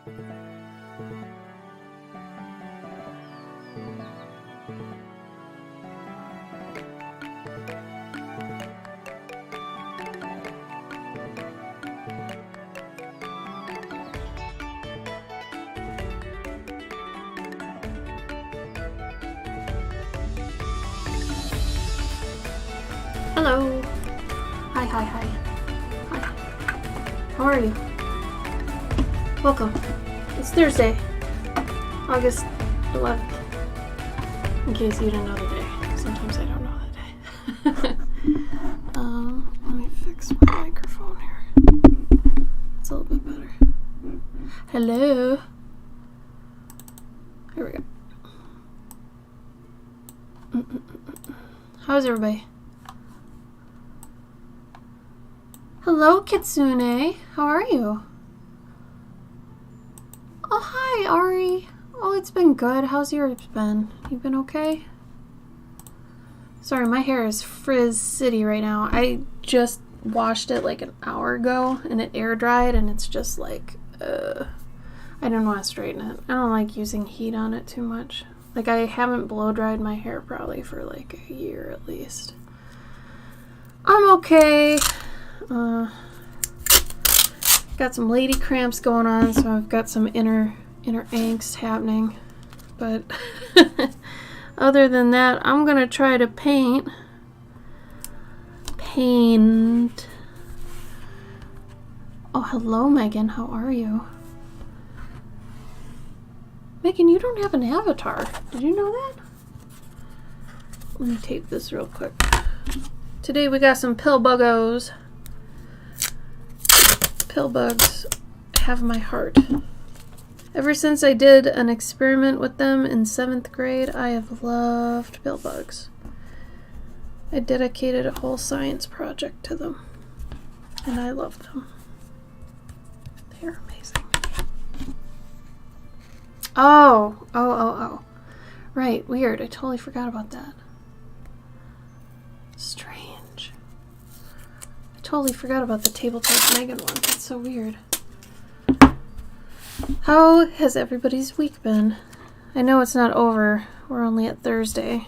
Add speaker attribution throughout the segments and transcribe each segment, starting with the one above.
Speaker 1: Hello. Hi. Hi. How are you? Welcome. It's Thursday, August 11th. In case you didn't know the day. Sometimes I don't know the day. Let me fix my microphone here. It's a little bit better. Hello. Here we go. How's everybody? Hello, Kitsune. How are you? Oh, hi, Ari. Oh, it's been good. How's yours been? You been okay? Sorry, my hair is frizz city right now. I just washed it like an hour ago, and it air dried, and it's just like, I don't want to straighten it. I don't like using heat on it too much. Like, I haven't blow dried my hair probably for like a year at least. I'm okay. Got some lady cramps going on, so I've got some inner angst happening. But other than that, I'm gonna try to paint. Oh, hello, Megan. How are you? Megan, you don't have an avatar. Did you know that? Let me tape this real quick. Today we got some pill buggos. Pill bugs have my heart. Ever since I did an experiment with them in 7th grade, I have loved pill bugs. I dedicated a whole science project to them, and I love them. They're amazing. Oh. Right, weird. I totally forgot about that. Strange. I totally forgot about the Tabletop Megan one. That's so weird. How has everybody's week been? I know it's not over. We're only at Thursday.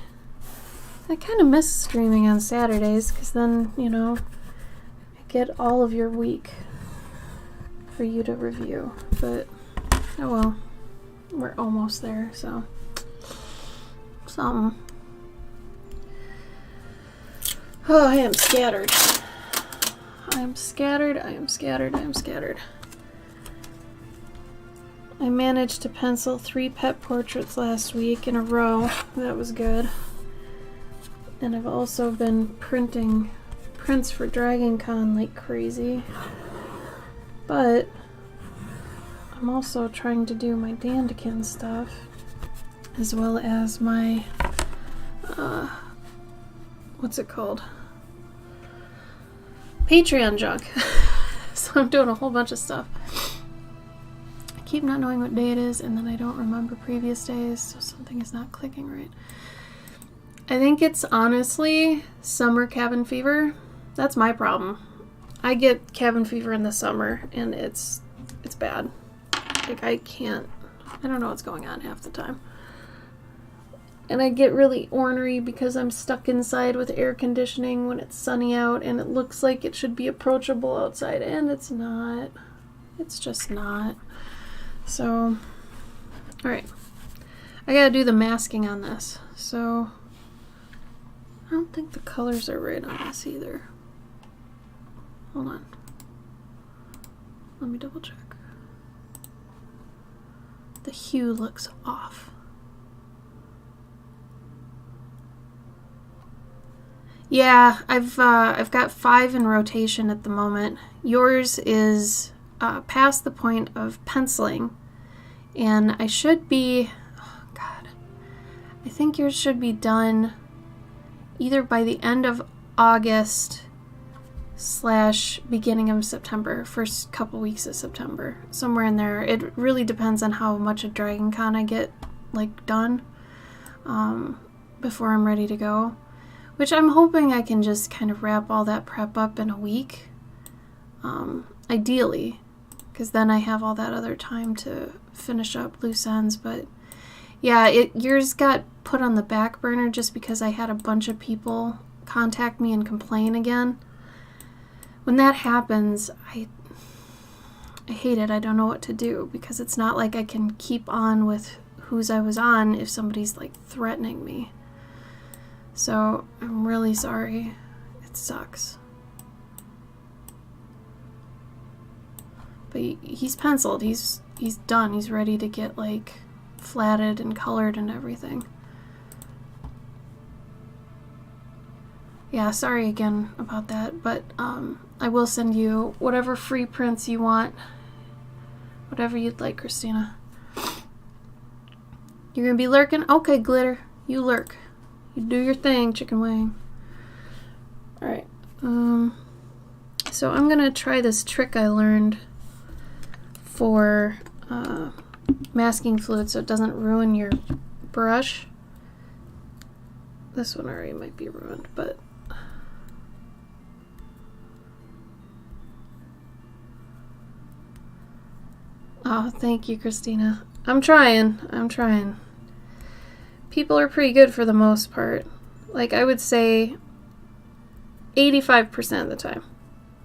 Speaker 1: I kind of miss streaming on Saturdays because then, you know, I get all of your week for you to review. But, oh well. We're almost there, so. Something. Oh, I am scattered. I am scattered. I managed to pencil 3 pet portraits last week in a row. That was good. And I've also been printing prints for Dragon Con like crazy. But I'm also trying to do my Dandikin stuff, as well as my, what's it called? Patreon junk. So I'm doing a whole bunch of stuff. I keep not knowing what day it is, and then I don't remember previous days, so something is not clicking right. I think it's honestly summer cabin fever. That's my problem. I get cabin fever in the summer, and it's bad. Like, I don't know what's going on half the time. And I get really ornery because I'm stuck inside with air conditioning when it's sunny out and it looks like it should be approachable outside, and it's not. It's just not. So, alright. I gotta do the masking on this. So, I don't think the colors are right on this either. Hold on. Let me double check. The hue looks off. Yeah, I've got 5 in rotation at the moment. Yours is past the point of penciling, and I should be, oh God, I think yours should be done either by the end of August / beginning of September, first couple weeks of September, somewhere in there. It really depends on how much of Dragon Con I get like done before I'm ready to go, which I'm hoping I can just kind of wrap all that prep up in a week, ideally, because then I have all that other time to finish up loose ends. But yeah, yours got put on the back burner just because I had a bunch of people contact me and complain again. When that happens, I hate it. I don't know what to do, because it's not like I can keep on with whose I was on if somebody's like threatening me. So I'm really sorry. It sucks. But he's penciled. He's done. He's ready to get like flatted and colored and everything. Yeah, sorry again about that, but I will send you whatever free prints you want. Whatever you'd like, Christina. You're gonna be lurking? Okay, Glitter. You lurk. You do your thing, Chicken Wing. Alright. So I'm gonna try this trick I learned for masking fluid so it doesn't ruin your brush. This one already might be ruined, but oh, thank you, Christina. I'm trying. People are pretty good for the most part. Like, I would say 85% of the time.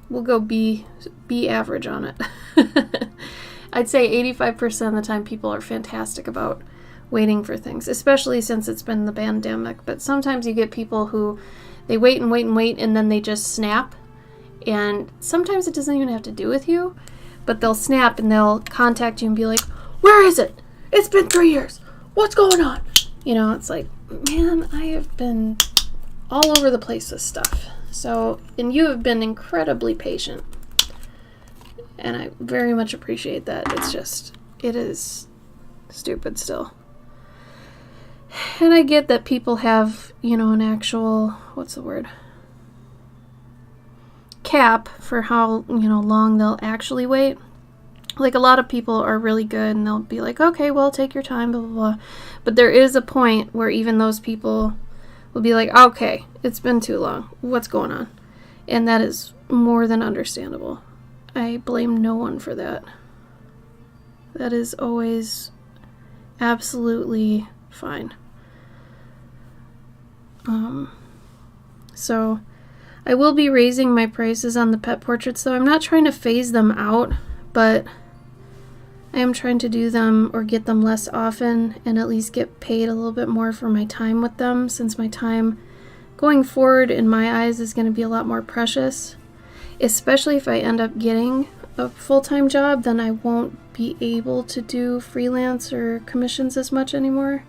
Speaker 1: We'll go be average on it. I'd say 85% of the time people are fantastic about waiting for things, especially since it's been the pandemic. But sometimes you get people who, they wait and wait and wait, and then they just snap. And sometimes it doesn't even have to do with you, but they'll snap and they'll contact you and be like, where is it? It's been 3 years. What's going on? You know, it's like, man, I have been all over the place with stuff. So, and you have been incredibly patient. And I very much appreciate that. It's just, it is stupid still. And I get that people have, you know, an actual, what's the word? Cap for how, you know, long they'll actually wait. Like, a lot of people are really good and they'll be like, okay, well, take your time, blah, blah, blah. But there is a point where even those people will be like, okay, it's been too long. What's going on? And that is more than understandable. I blame no one for that. That is always absolutely fine. So I will be raising my prices on the pet portraits, though. I'm not trying to phase them out, but I am trying to do them or get them less often and at least get paid a little bit more for my time with them, since my time going forward in my eyes is going to be a lot more precious. Especially if I end up getting a full-time job, then I won't be able to do freelance or commissions as much anymore.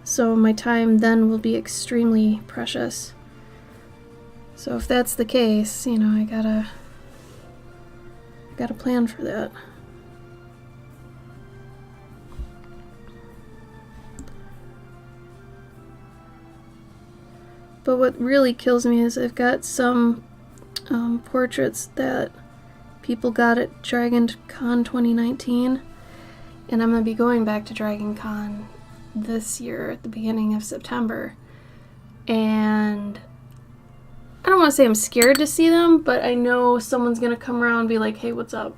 Speaker 1: So my time then will be extremely precious. So if that's the case, you know, I gotta plan for that. But what really kills me is I've got some portraits that people got at Dragon Con 2019, and I'm going to be going back to Dragon Con this year at the beginning of September, and I don't want to say I'm scared to see them, but I know someone's going to come around and be like, hey, what's up?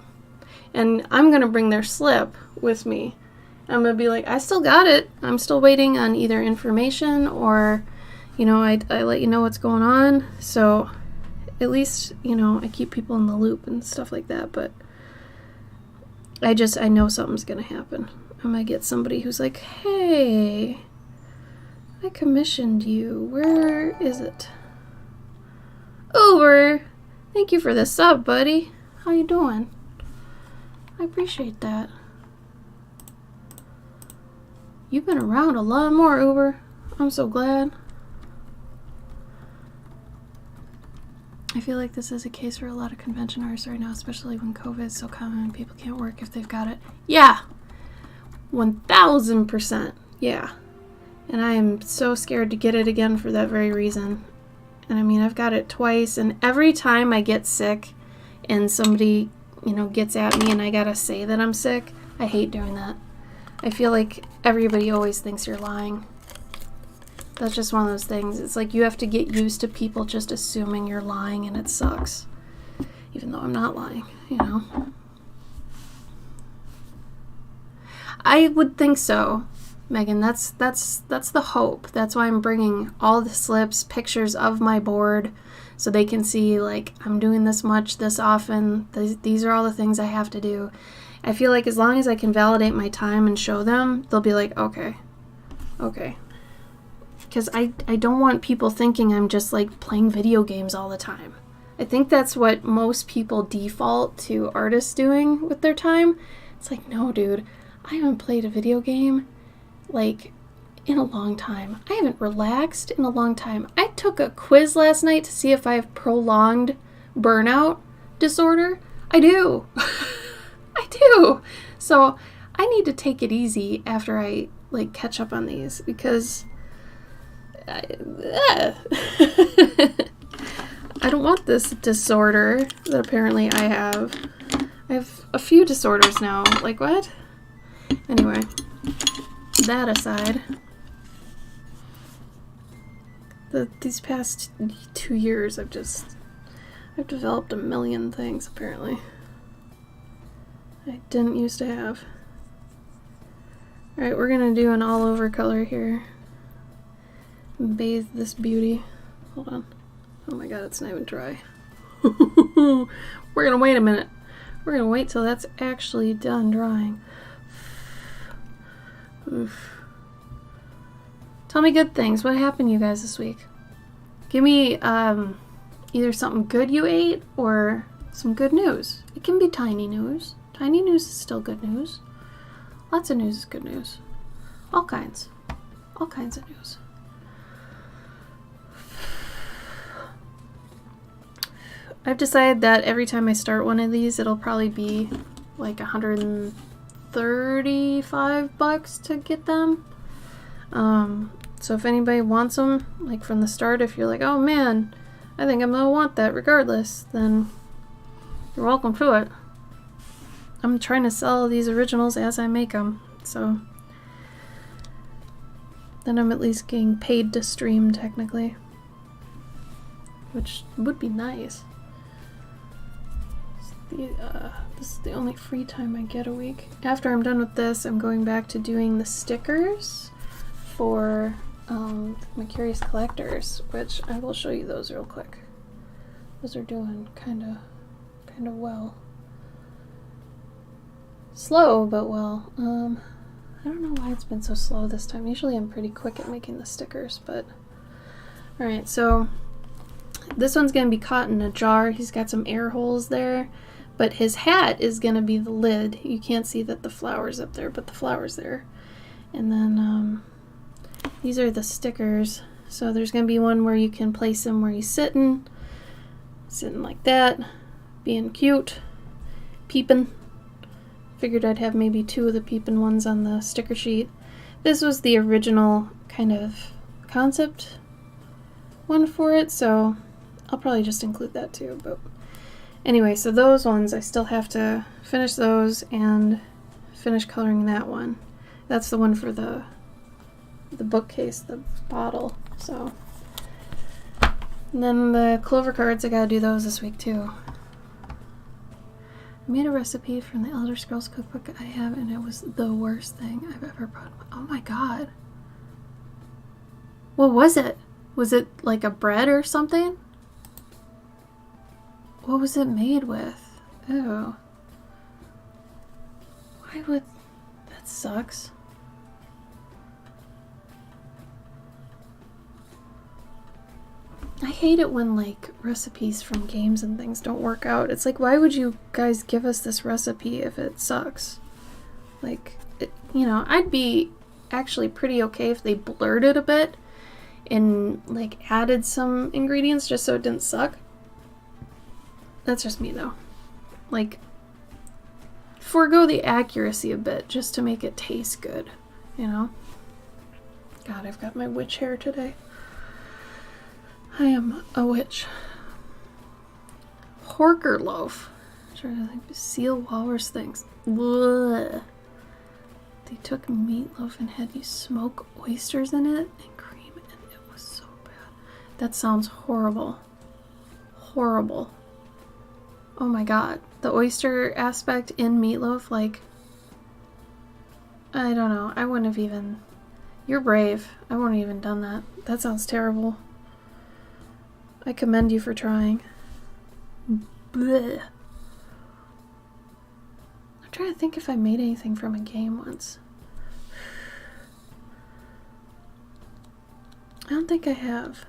Speaker 1: And I'm going to bring their slip with me. I'm going to be like, I still got it. I'm still waiting on either information or, you know, I let you know what's going on. So at least, you know, I keep people in the loop and stuff like that, but I know something's gonna happen. I'm gonna get somebody who's like, hey, I commissioned you. Where is it? Uber! Thank you for the sub, buddy. How you doing? I appreciate that. You've been around a lot more, Uber. I'm so glad. I feel like this is a case for a lot of convention artists right now, especially when COVID is so common and people can't work if they've got it. Yeah! 1000%. Yeah. And I am so scared to get it again for that very reason. And I mean, I've got it twice, and every time I get sick and somebody, you know, gets at me and I gotta say that I'm sick, I hate doing that. I feel like everybody always thinks you're lying. That's just one of those things. It's like you have to get used to people just assuming you're lying, and it sucks. Even though I'm not lying, you know. I would think so, Megan. That's the hope. That's why I'm bringing all the slips, pictures of my board, so they can see, like, I'm doing this much, this often. These are all the things I have to do. I feel like as long as I can validate my time and show them, they'll be like, okay. Because I don't want people thinking I'm just, like, playing video games all the time. I think that's what most people default to artists doing with their time. It's like, no, dude, I haven't played a video game, like, in a long time. I haven't relaxed in a long time. I took a quiz last night to see if I have prolonged burnout disorder. I do. I do. So I need to take it easy after I, like, catch up on these, because I don't want this disorder that apparently I have. I have a few disorders now. Like, what? Anyway, that aside, these past 2 years I've developed a million things, apparently. I didn't used to have. Alright, we're gonna do an all over color here. Bathe this beauty. Hold on. Oh my god, it's not even dry. We're gonna wait a minute. We're gonna wait till that's actually done drying. Oof. Tell me good things. What happened to you guys this week? Give me either something good you ate or some good news. It can be tiny news. Tiny news is still good news. Lots of news is good news. All kinds. All kinds of news. I've decided that every time I start one of these, it'll probably be like $135 to get them. So if anybody wants them, like from the start, if you're like, oh man, I think I'm gonna want that regardless, then you're welcome to it. I'm trying to sell these originals as I make them, so then I'm at least getting paid to stream technically, which would be nice. This is the only free time I get a week. After I'm done with this, I'm going back to doing the stickers for my Curious Collectors, which I will show you those real quick. Those are doing kind of well. Slow, but well. I don't know why it's been so slow this time. Usually I'm pretty quick at making the stickers, but alright, so this one's going to be caught in a jar. He's got some air holes there, but his hat is going to be the lid. You can't see that the flower's up there, but the flower's there. And then these are the stickers. So there's going to be one where you can place him where he's sitting like that, being cute, peeping. Figured I'd have maybe 2 of the peeping ones on the sticker sheet. This was the original kind of concept one for it, so I'll probably just include that too. But anyway, so those ones, I still have to finish those and finish coloring that one. That's the one for the bookcase, the bottle. So, and then the clover cards, I gotta do those this week too. I made a recipe from the Elder Scrolls cookbook I have, and it was the worst thing I've ever brought. Oh my god. What was it? Was it like a bread or something? What was it made with? Ew. Why would... That sucks. I hate it when, like, recipes from games and things don't work out. It's like, why would you guys give us this recipe if it sucks? Like, you know, I'd be actually pretty okay if they blurred it a bit and, like, added some ingredients just so it didn't suck. That's just me, though. Like, forego the accuracy a bit just to make it taste good, you know? God, I've got my witch hair today. I am a witch. Horker loaf. I'm trying to think. Seal walrus things. Blech. They took meatloaf and had you smoke oysters in it and cream, and it was so bad. That sounds horrible. Horrible. Oh my god. The oyster aspect in meatloaf, like... I don't know. I wouldn't have even... You're brave. I wouldn't have even done that. That sounds terrible. I commend you for trying. Blech. I'm trying to think if I made anything from a game once. I don't think I have.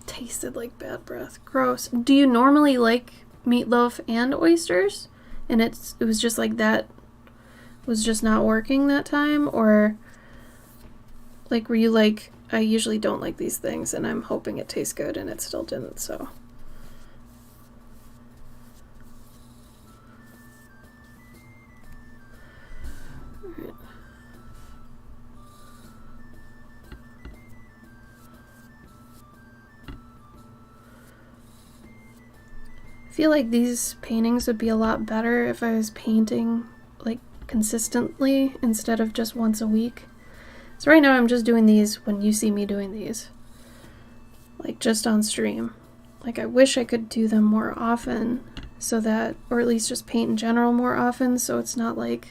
Speaker 1: Tasted like bad breath. Gross. Do you normally like meatloaf and oysters? And it was just like that was just not working that time? Or like were you like, I usually don't like these things and I'm hoping it tastes good and it still didn't, so. Alright. I feel like these paintings would be a lot better if I was painting like consistently instead of just once a week. So right now I'm just doing these when you see me doing these. Like just on stream. Like I wish I could do them more often so that, or at least just paint in general more often so it's not like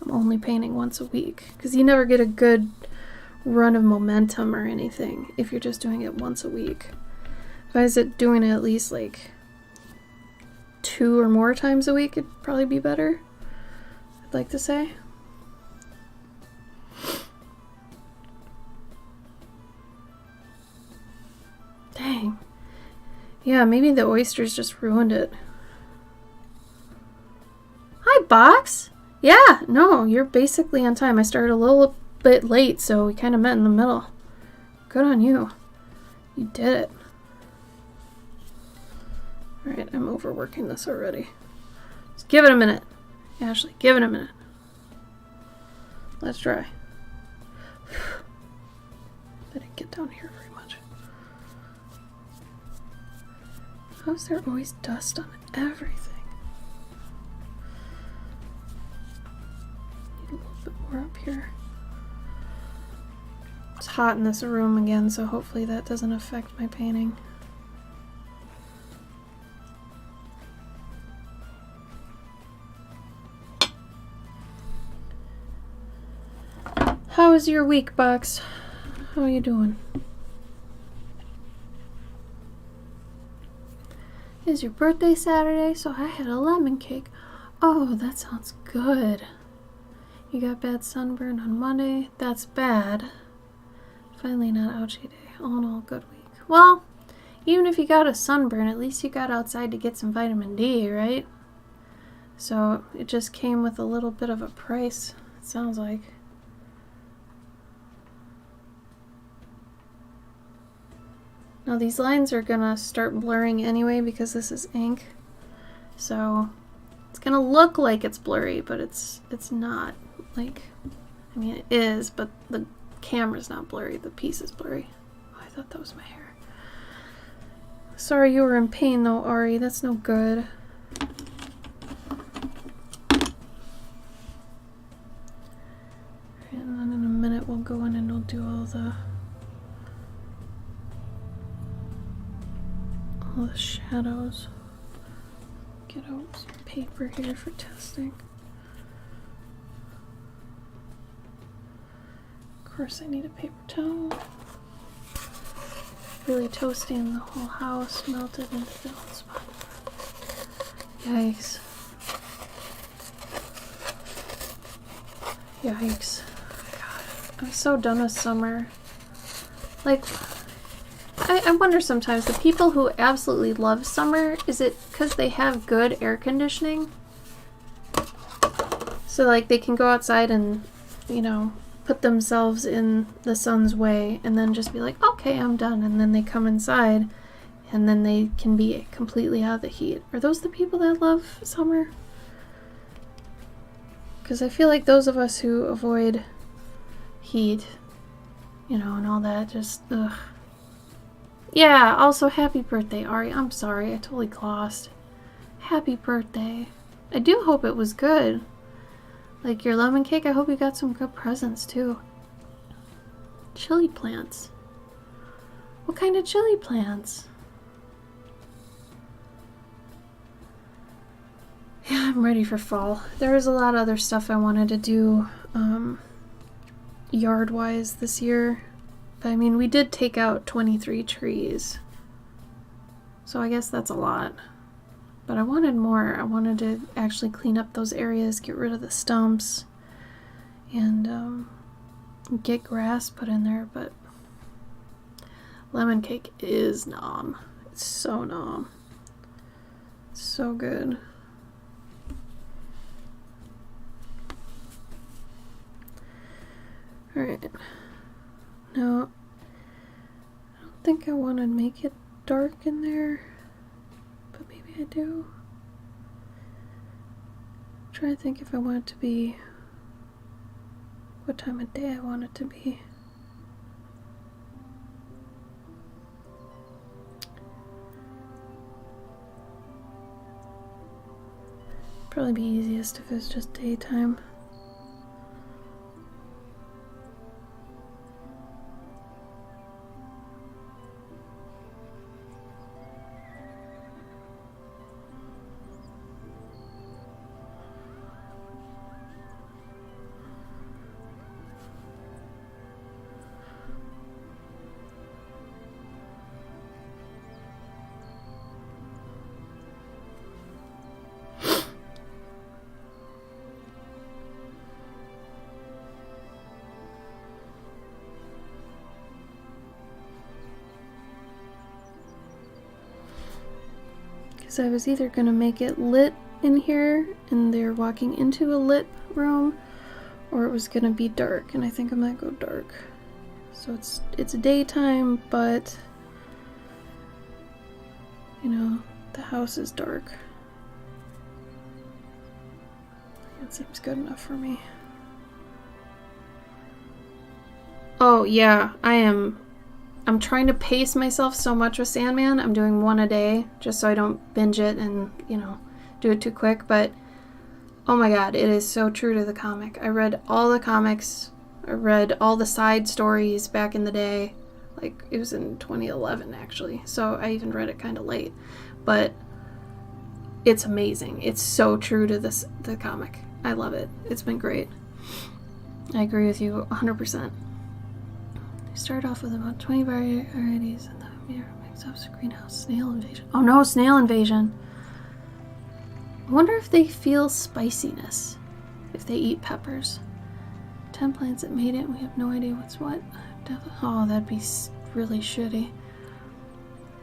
Speaker 1: I'm only painting once a week. Because you never get a good run of momentum or anything if you're just doing it once a week. If I was doing it at least like 2 or more times a week, it'd probably be better, I'd like to say. Dang. Yeah, maybe the oysters just ruined it. Hi, Box! Yeah, no, you're basically on time. I started a little bit late, so we kind of met in the middle. Good on you. You did it. Alright, I'm overworking this already. Just give it a minute. Ashley, give it a minute. Let's try. I didn't get down here very much. How is there always dust on everything? Need a little bit more up here. It's hot in this room again, so hopefully that doesn't affect my painting. How was your week, Box? How are you doing? Is your birthday Saturday? So I had a lemon cake. Oh, that sounds good. You got bad sunburn on Monday? That's bad. Finally not ouchie day. All in all, good week. Well, even if you got a sunburn, at least you got outside to get some vitamin D, right? So it just came with a little bit of a price, it sounds like. Now these lines are gonna start blurring anyway because this is ink. So it's gonna look like it's blurry, but it's not. Like, I mean it is, but the camera's not blurry, the piece is blurry. Oh, I thought that was my hair. Sorry you were in pain though, Ari, that's no good. And then in a minute we'll go in and we'll do all the shadows. Get out some paper here for testing. Of course I need a paper towel. Really toasting the whole house, melted into the old spot. Yikes. Yikes. God, I'm so done with summer. Like, I wonder sometimes, the people who absolutely love summer, is it because they have good air conditioning? So like they can go outside and, you know, put themselves in the sun's way and then just be like, okay, I'm done. And then they come inside and then they can be completely out of the heat. Are those the people that love summer? Because I feel like those of us who avoid heat, you know, and all that, just, ugh. Yeah, also happy birthday, Ari. I'm sorry, I totally glossed. Happy birthday. I do hope it was good. Like your lemon cake, I hope you got some good presents too. Chili plants. What kind of chili plants? I'm ready for fall. There was a lot of other stuff I wanted to do yard-wise this year. But I mean, we did take out 23 trees. So I guess that's a lot. But I wanted more. I wanted to actually clean up those areas, get rid of the stumps, and get grass put in there. But lemon cake is nom. It's so nom. It's so good. Alright. Now, I don't think I want to make it dark in there, but maybe I do. I'm trying to think if I want it to be, what time of day I want it to be. Probably be easiest if it's just daytime. Because I was either going to make it lit in here and they're walking into a lit room, or it was going to be dark, and I think I might go dark. So it's daytime, but you know, the house is dark. That seems good enough for me. Oh yeah, I'm trying to pace myself so much with Sandman. I'm doing one a day just so I don't binge it and, you know, do it too quick. But, oh my god, it is so true to the comic. I read all the comics. I read all the side stories back in the day. Like, it was in 2011, actually. So I even read it kind of late. But it's amazing. It's so true to the comic. I love it. It's been great. I agree with you 100%. Start off with about 20 varieties and the mirror makes up greenhouse snail invasion. Oh no, snail invasion. I wonder if they feel spiciness if they eat peppers. 10 plants that made it, we have no idea what's what. Oh, that'd be really shitty.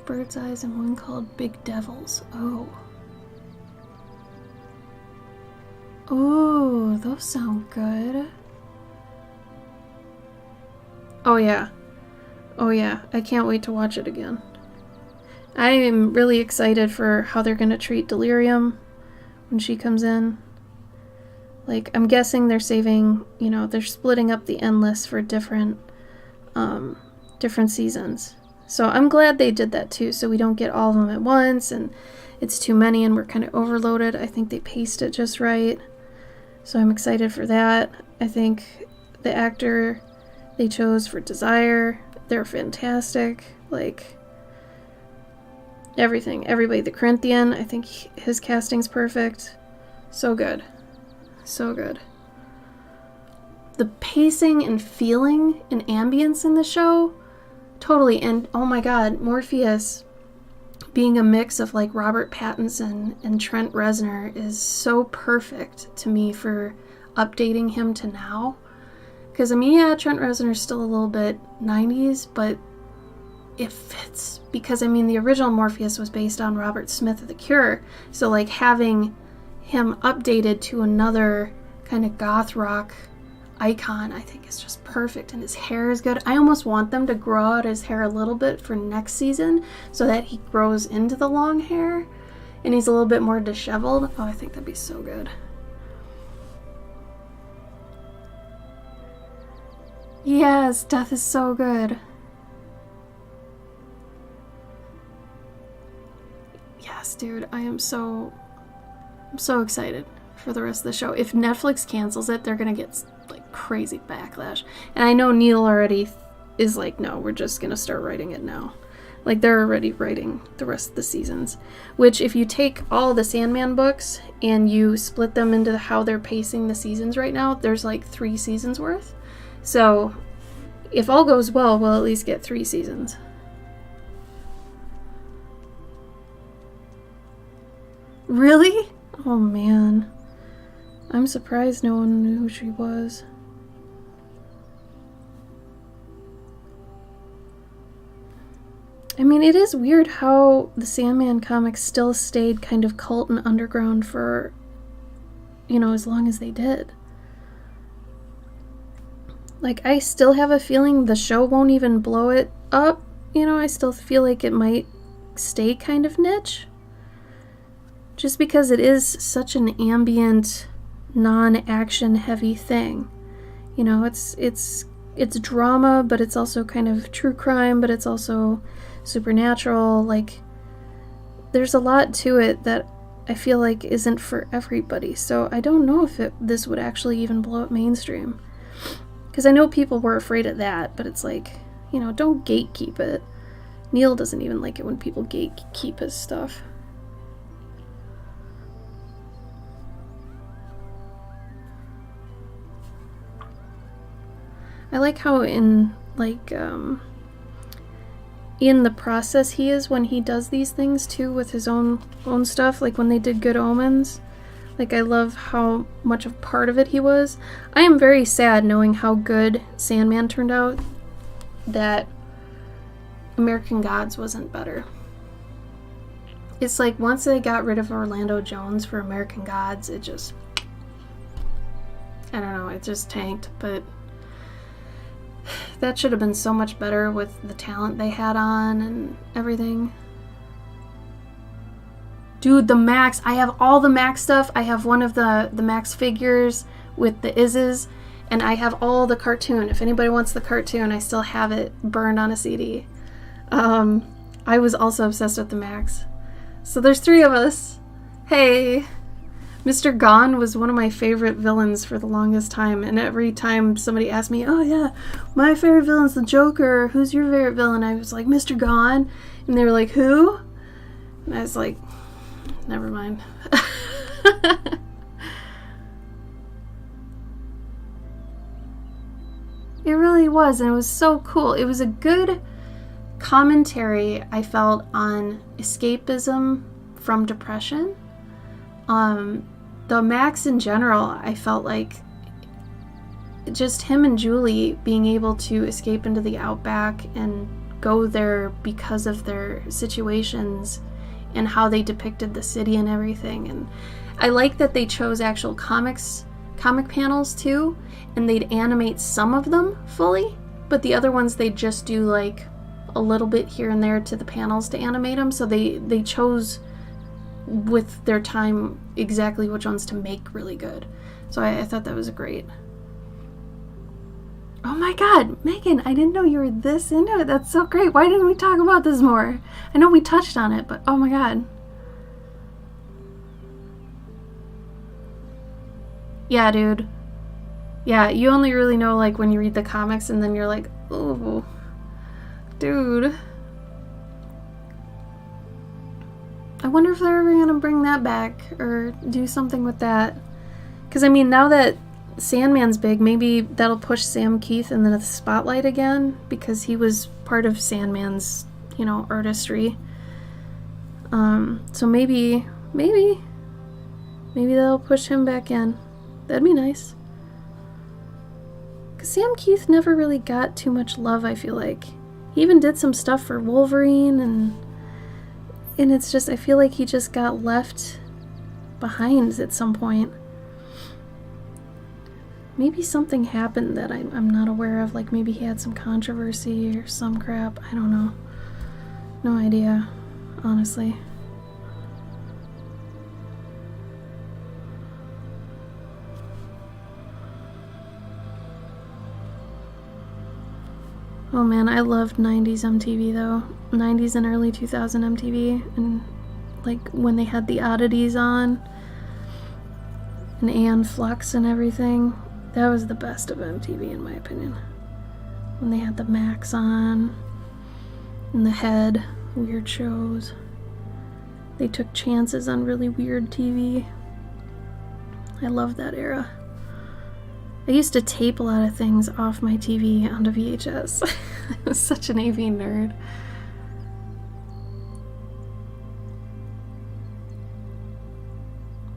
Speaker 1: Bird's eyes and one called Big Devils. Oh. Oh, those sound good. Oh yeah. Oh yeah. I can't wait to watch it again. I am really excited for how they're going to treat Delirium when she comes in. Like, I'm guessing they're saving, you know, they're splitting up the Endless for different seasons. So I'm glad they did that too, so we don't get all of them at once and it's too many and we're kind of overloaded. I think they paced it just right. So I'm excited for that. I think the actor they chose for Desire, they're fantastic. Like, everything. Everybody. The Corinthian, I think his casting's perfect. So good. So good. The pacing and feeling and ambience in the show, totally. And oh my god, Morpheus being a mix of like Robert Pattinson and Trent Reznor is so perfect to me for updating him to now. Because, I mean, yeah, Trent Reznor's still a little bit 90s, but it fits. Because, I mean, the original Morpheus was based on Robert Smith of The Cure. So, like, having him updated to another kind of goth rock icon, I think is just perfect. And his hair is good. I almost want them to grow out his hair a little bit for next season so that he grows into the long hair and he's a little bit more disheveled. Oh, I think that'd be so good. Yes, Death is so good. Yes, dude, I'm so excited for the rest of the show. If Netflix cancels it, they're gonna get like crazy backlash. And I know Neil already is like, no, we're just gonna start writing it now. Like, they're already writing the rest of the seasons. Which, if you take all the Sandman books and you split them into how they're pacing the seasons right now, there's like 3 seasons worth. So, if all goes well, we'll at least get 3 seasons. Really? Oh man. I'm surprised no one knew who she was. I mean, it is weird how the Sandman comics still stayed kind of cult and underground for, you know, as long as they did. Like, I still have a feeling the show won't even blow it up. You know, I still feel like it might stay kind of niche. Just because it is such an ambient, non-action heavy thing. You know, it's drama, but it's also kind of true crime, but it's also supernatural. Like, there's a lot to it that I feel like isn't for everybody. So I don't know if this would actually even blow up mainstream. Because I know people were afraid of that, but it's like, you know, don't gatekeep it. Neil doesn't even like it when people gatekeep his stuff. I like how in the process he is when he does these things too with his own stuff, like when they did Good Omens. Like, I love how much of part of it he was. I am very sad knowing how good Sandman turned out that American Gods wasn't better. It's like once they got rid of Orlando Jones for American Gods, it just, I don't know, it just tanked. But that should have been so much better with the talent they had on and everything. Dude, the Max. I have all the Max stuff. I have one of the Max figures with the Izzes, and I have all the cartoon. If anybody wants the cartoon, I still have it burned on a CD. I was also obsessed with the Max. So there's 3 of us. Hey. Mr. Gone was one of my favorite villains for the longest time, and every time somebody asked me, oh yeah, my favorite villain's the Joker, who's your favorite villain? I was like, Mr. Gone. And they were like, who? And I was like, never mind. It really was, and it was so cool. It was a good commentary, I felt, on escapism from depression. The Max in general, I felt like just him and Julie being able to escape into the outback and go there because of their situations and how they depicted the city and everything. And I like that they chose actual comic panels too, and they'd animate some of them fully, but the other ones they'd just do like a little bit here and there to the panels to animate them. So they chose with their time exactly which ones to make really good. So I thought that was great. Oh my god, Megan, I didn't know you were this into it. That's so great. Why didn't we talk about this more? I know we touched on it, but oh my god. Yeah, dude. Yeah, you only really know like when you read the comics and then you're like, oh, dude. I wonder if they're ever going to bring that back or do something with that. Because, I mean, now that Sandman's big, maybe that'll push Sam Keith into the spotlight again, because he was part of Sandman's, you know, artistry. So maybe they'll push him back in. That'd be nice. Because Sam Keith never really got too much love, I feel like. He even did some stuff for Wolverine, and it's just, I feel like he just got left behind at some point. Maybe something happened that I'm not aware of, like maybe he had some controversy or some crap. I don't know. No idea, honestly. Oh man, I loved 90s MTV though. 90s and early 2000 MTV, and like when they had the oddities on and Aeon Flux and everything. That was the best of MTV in my opinion. When they had the Max on and the Head. weird shows. They took chances on really weird TV. I love that era. I used to tape a lot of things off my TV onto VHS. I was such an AV nerd.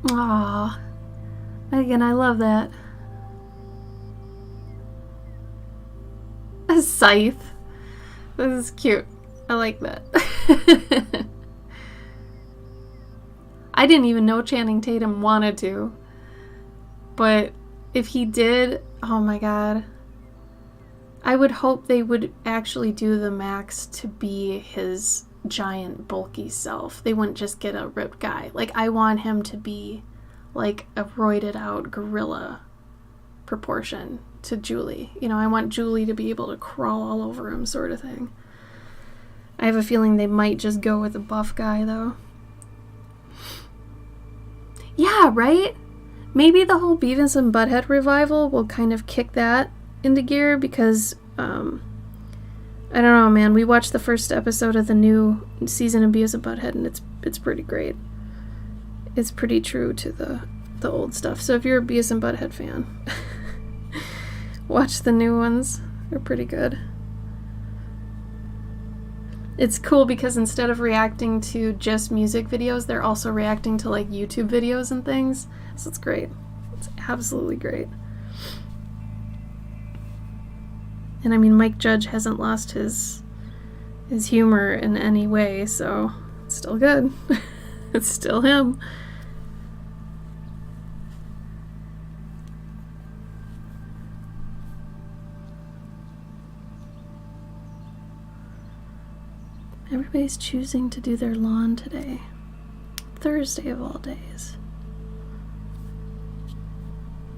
Speaker 1: Aww. Megan, I love that. A scythe. This is cute. I like that. I didn't even know Channing Tatum wanted to. But if he did, oh my god. I would hope they would actually do the Max to be his giant, bulky self. They wouldn't just get a ripped guy. Like, I want him to be like a roided out gorilla proportion to Julie. You know, I want Julie to be able to crawl all over him, sort of thing. I have a feeling they might just go with a buff guy, though. Yeah, right? Maybe the whole Beavis and Butthead revival will kind of kick that into gear, because, I don't know, man. We watched the first episode of the new season of Beavis and Butthead, and it's pretty great. It's pretty true to the old stuff. So if you're a Beavis and Butthead fan, watch the new ones. They're pretty good. It's cool because instead of reacting to just music videos, they're also reacting to like YouTube videos and things. So it's great. It's absolutely great. And I mean, Mike Judge hasn't lost his humor in any way, so it's still good. It's still him. Everybody's choosing to do their lawn today. Thursday of all days.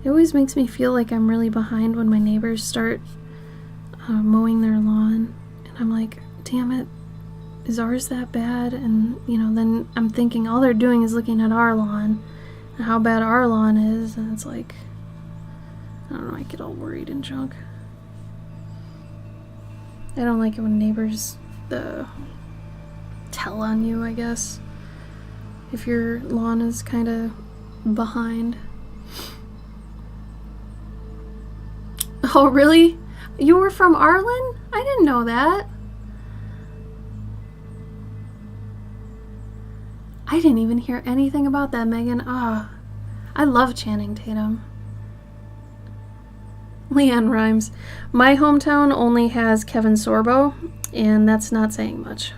Speaker 1: It always makes me feel like I'm really behind when my neighbors start mowing their lawn. And I'm like, damn it, is ours that bad? And, you know, then I'm thinking all they're doing is looking at our lawn and how bad our lawn is. And it's like, I don't know, I get all worried and junk. I don't like it when neighbors tell on you, I guess, if your lawn is kind of behind. Oh, really? You were from Arlen? I didn't know that. I didn't even hear anything about that, Megan. I love Channing Tatum. Leanne Rimes. My hometown only has Kevin Sorbo, and that's not saying much.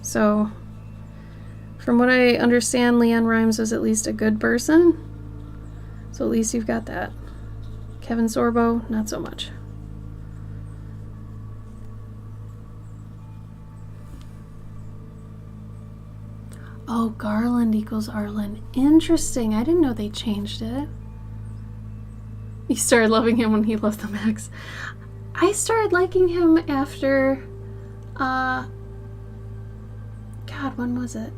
Speaker 1: So, from what I understand, Leanne Rimes was at least a good person. So at least you've got that. Kevin Sorbo, not so much. Oh, Garland equals Arlen. Interesting. I didn't know they changed it. You started loving him when he left the Max. I started liking him after, God, when was it?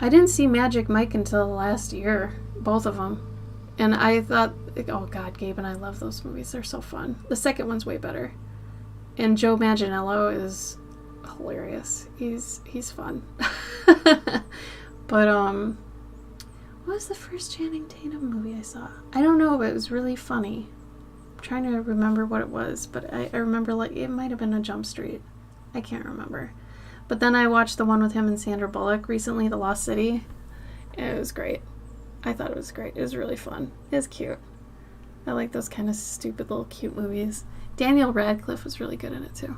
Speaker 1: I didn't see Magic Mike until last year, both of them. And I thought, oh God, Gabe and I love those movies. They're so fun. The second one's way better. And Joe Manganiello is hilarious. He's fun. But, what was the first Channing Tatum movie I saw? I don't know, but it was really funny. I'm trying to remember what it was, but I remember, like, it might have been a Jump Street. I can't remember. But then I watched the one with him and Sandra Bullock recently, The Lost City. And it was great. I thought it was great. It was really fun. It was cute. I like those kind of stupid little cute movies. Daniel Radcliffe was really good in it too.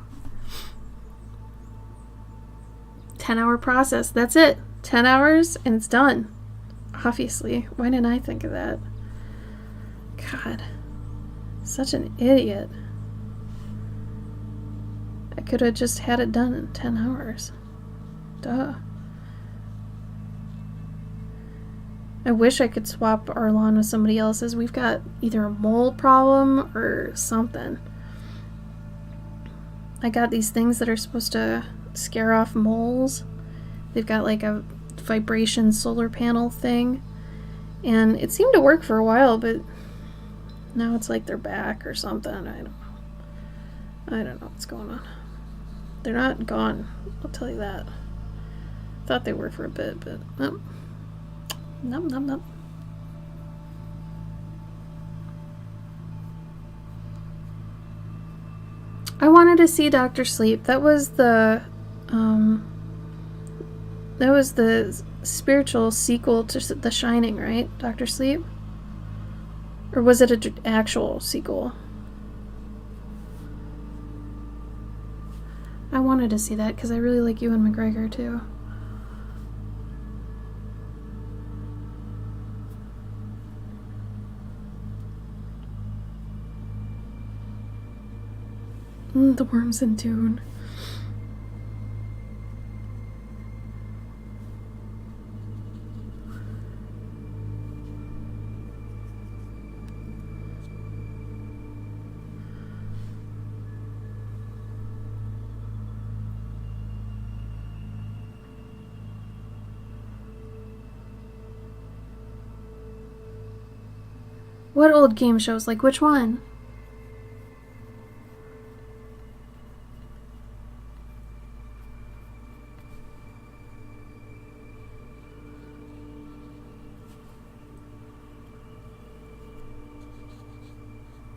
Speaker 1: 10-hour process. That's it. 10 hours and it's done. Obviously. Why didn't I think of that? God. Such an idiot. I could have just had it done in 10 hours. Duh. I wish I could swap our lawn with somebody else's. We've got either a mole problem or something. I got these things that are supposed to scare off moles. They've got like a vibration solar panel thing. And it seemed to work for a while, but now it's like they're back or something. I don't know what's going on. They're not gone, I'll tell you that. Thought they were for a bit, but nope. Nope. I wanted to see Dr. Sleep. That was the spiritual sequel to The Shining, right? Dr. Sleep? Or was it an actual sequel? I wanted to see that because I really like Ewan McGregor too. The Worms in Dune. What old game shows? Like which one?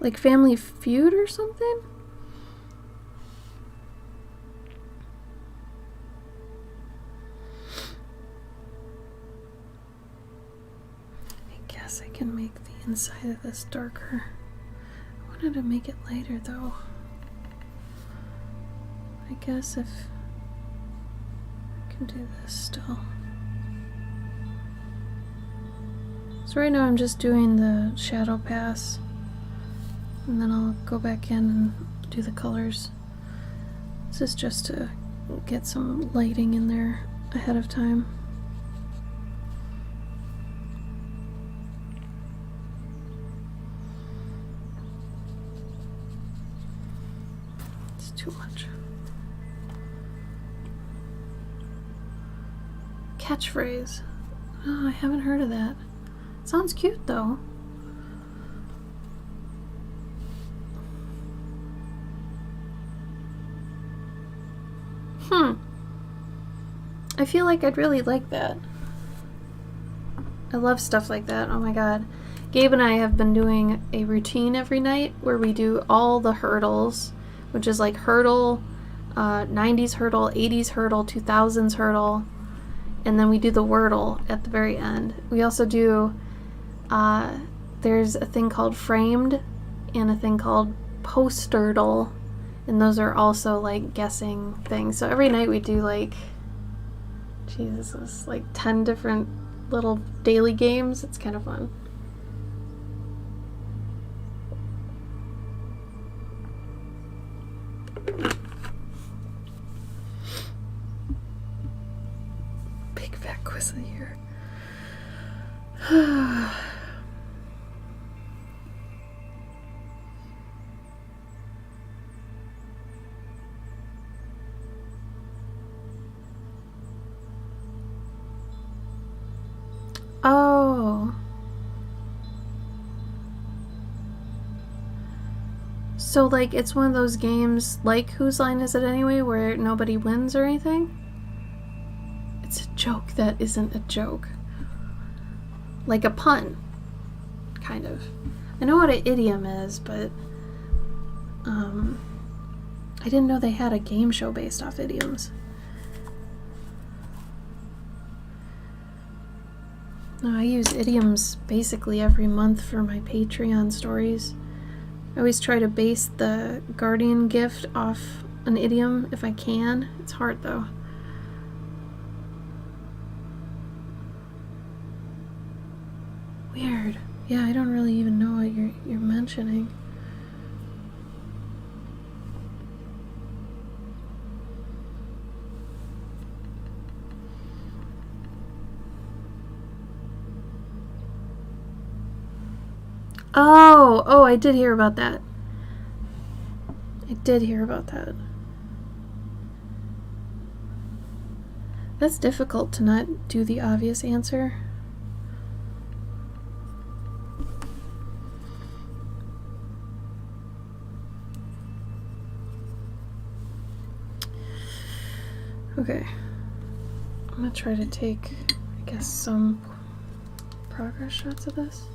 Speaker 1: Like Family Feud or something? I guess I can make the inside of this darker. I wanted to make it lighter though. I guess if I can do this still. So right now I'm just doing the shadow pass. And then I'll go back in and do the colors. This is just to get some lighting in there ahead of time. It's too much. Catchphrase. Oh, I haven't heard of that. Sounds cute though. I feel like I'd really like that. I love stuff like that. Oh my god. Gabe and I have been doing a routine every night where we do all the hurdles, which is like hurdle, 90s hurdle, 80s hurdle, 2000s hurdle, and then we do the wordle at the very end. We also do, there's a thing called framed and a thing called posterdle, and those are also like guessing things. So every night we do like, Jesus, like 10 different little daily games. It's kind of fun. Big fat quiz of the year. Oh. So, like, it's one of those games, like Whose Line Is It Anyway, where nobody wins or anything? It's a joke that isn't a joke. Like a pun. Kind of. I know what an idiom is, but, I didn't know they had a game show based off idioms. No, I use idioms basically every month for my Patreon stories. I always try to base the Guardian gift off an idiom if I can. It's hard though. Weird. Yeah, I don't really even know what you're mentioning. Oh, I did hear about that. That's difficult to not do the obvious answer. Okay. I'm gonna try to take, I guess, some progress shots of this.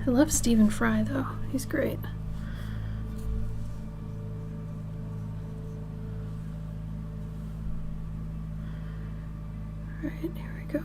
Speaker 1: I love Stephen Fry though, he's great. Alright, here we go.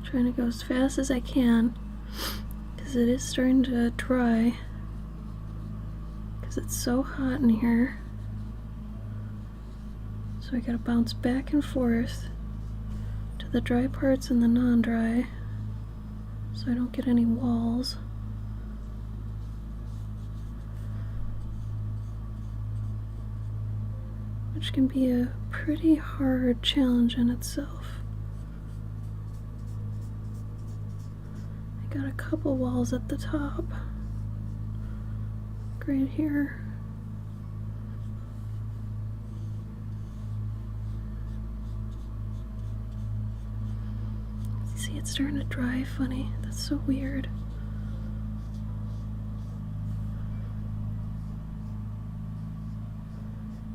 Speaker 1: Trying to go as fast as I can because it is starting to dry because it's so hot in here. So I gotta bounce back and forth to the dry parts and the non-dry so I don't get any walls. Which can be a pretty hard challenge in itself. Got a couple walls at the top, right here. See, it's starting to dry funny. That's so weird.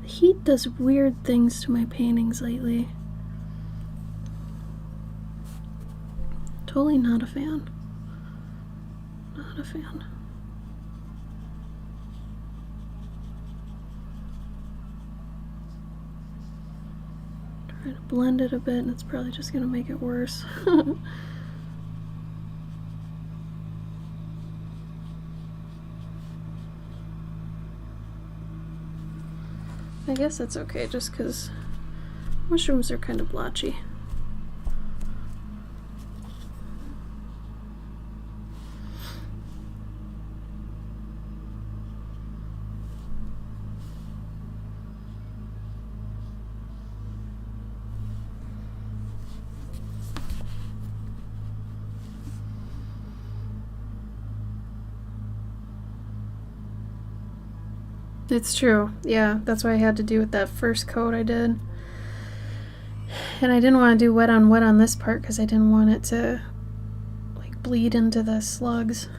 Speaker 1: The heat does weird things to my paintings lately. Totally not a fan. Not a fan. Try to blend it a bit and it's probably just gonna make it worse. I guess that's okay just because mushrooms are kind of blotchy. It's true. Yeah, that's what I had to do with that first coat I did. And I didn't want to do wet on this part because I didn't want it to like bleed into the slugs.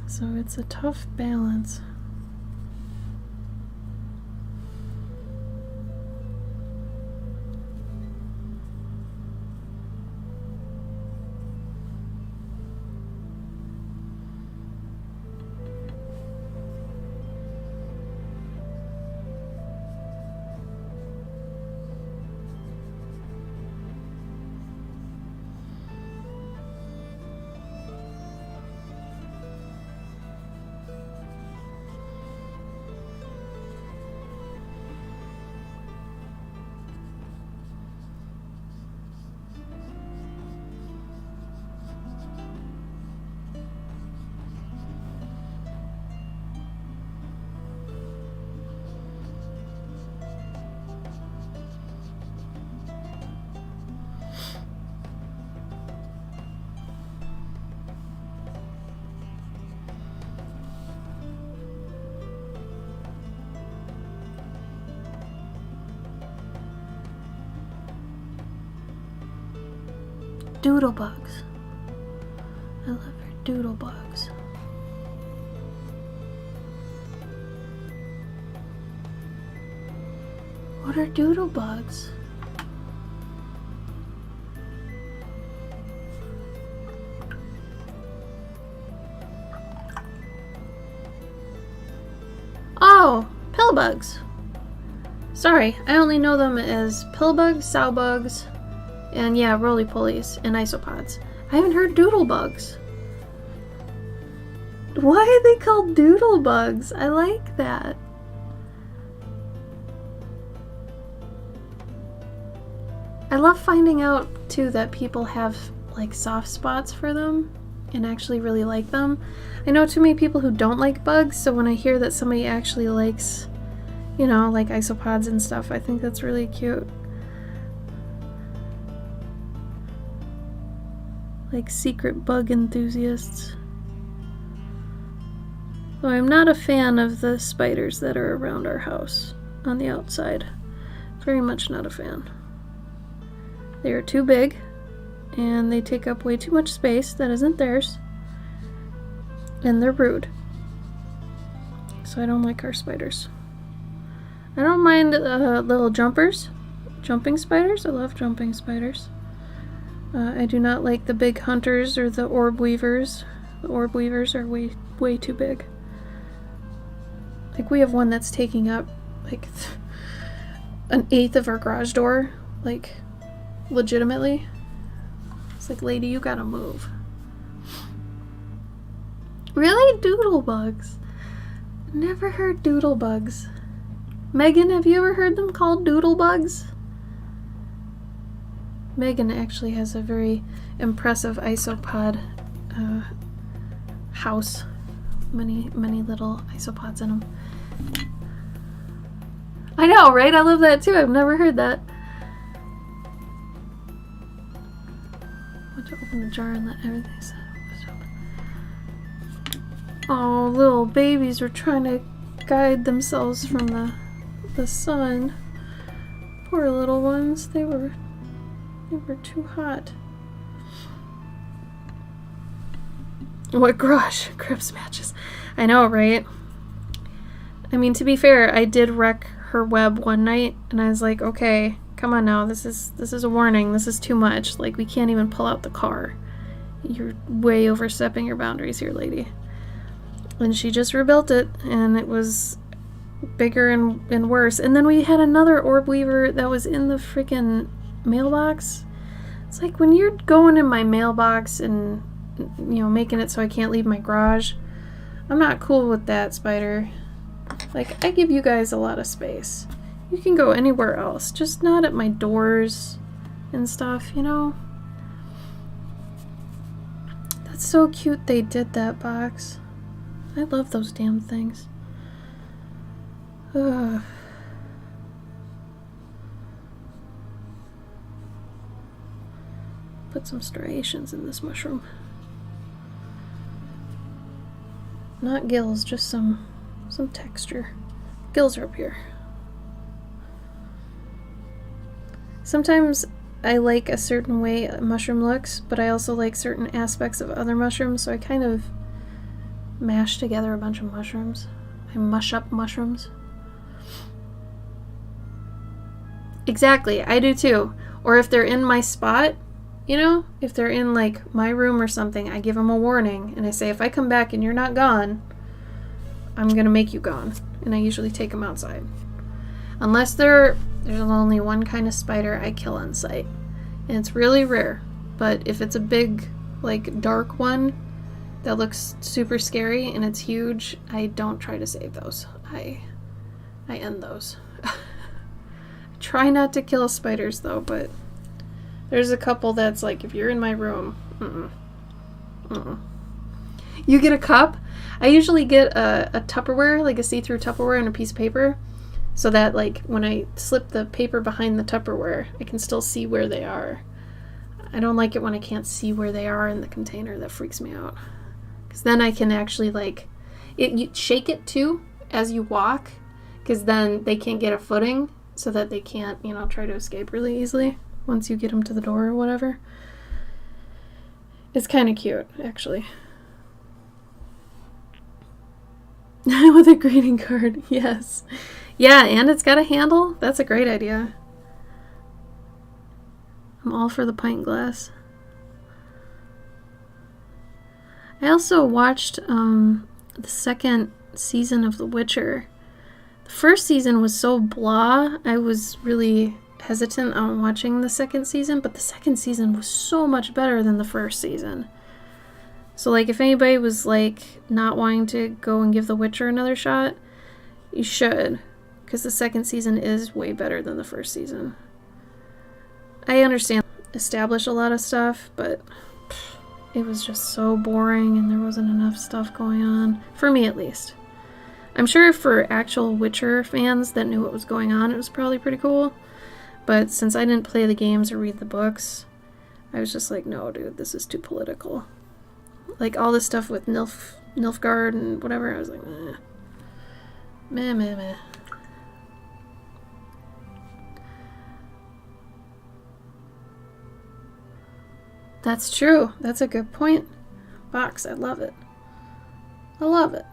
Speaker 1: So it's a tough balance. Doodlebugs. I love your doodlebugs. What are doodlebugs? Oh, pillbugs. Sorry, I only know them as pillbugs, sowbugs, and yeah, roly-polies and isopods. I haven't heard doodlebugs. Why are they called doodle bugs? I like that. I love finding out too that people have like soft spots for them and actually really like them. I know too many people who don't like bugs, so when I hear that somebody actually likes, you know, like isopods and stuff, I think that's really cute. Like secret bug enthusiasts. Though I'm not a fan of the spiders that are around our house on the outside. Very much not a fan. They are too big and they take up way too much space that isn't theirs. And they're rude. So I don't like our spiders. I don't mind little jumping spiders. I love jumping spiders. I do not like the big hunters or the orb weavers. The orb weavers are way too big. Like we have one that's taking up like an eighth of our garage door. Like legitimately. It's like, lady, you gotta move. Really? Doodle bugs. Never heard doodle bugs. Megan, have you ever heard them called doodle bugs? Megan actually has a very impressive isopod house. Many little isopods in them. I know, right? I love that too. I've never heard that. I want to open the jar and let everything sit open. Oh, little babies are trying to guide themselves from the sun. Poor little ones. They were too hot. What gosh, Crips matches. I know, right? I mean, to be fair, I did wreck her web one night, and I was like, okay, come on now, this is a warning. This is too much. Like, we can't even pull out the car. You're way overstepping your boundaries here, lady. And she just rebuilt it, and it was bigger and worse. And then we had another orb weaver that was in the freaking mailbox. It's like when you're going in my mailbox and, you know, making it so I can't leave my garage, I'm not cool with that, spider. Like, I give you guys a lot of space. You can go anywhere else, just not at my doors and stuff, you know? That's so cute they did that box. I love those damn things. Ugh. Put some striations in this mushroom. Not gills, just some texture. Gills are up here. Sometimes I like a certain way a mushroom looks, but I also like certain aspects of other mushrooms, so I kind of mash together a bunch of mushrooms. I mush up mushrooms. Exactly, I do too. Or if they're in my spot, you know, if they're in like my room or something, I give them a warning and I say, if I come back and you're not gone, I'm gonna make you gone. And I usually take them outside. Unless there's only one kind of spider I kill on sight. And it's really rare. But if it's a big, like, dark one that looks super scary and it's huge, I don't try to save those. I end those. I try not to kill spiders though, but there's a couple that's like, if you're in my room, You get a cup? I usually get a Tupperware, like a see-through Tupperware and a piece of paper, so that like when I slip the paper behind the Tupperware, I can still see where they are. I don't like it when I can't see where they are in the container. That freaks me out. Because then I can actually like, you shake it too as you walk, because then they can't get a footing so that they can't, you know, try to escape really easily once you get them to the door or whatever. It's kind of cute, actually. With a greeting card, yes. Yeah, and it's got a handle. That's a great idea. I'm all for the pint glass. I also watched the second season of The Witcher. The first season was so blah, I was really hesitant on watching the second season, but the second season was so much better than the first season. So, like, if anybody was, like, not wanting to go and give The Witcher another shot, you should. Because the second season is way better than the first season. I understand establish a lot of stuff, but it was just so boring and there wasn't enough stuff going on. For me, at least. I'm sure for actual Witcher fans that knew what was going on, it was probably pretty cool. But since I didn't play the games or read the books, I was just like, no, dude, this is too political. Like, all this stuff with Nilfgaard and whatever, I was like, meh. Meh, meh, meh. That's true. That's a good point. Box, I love it. I love it.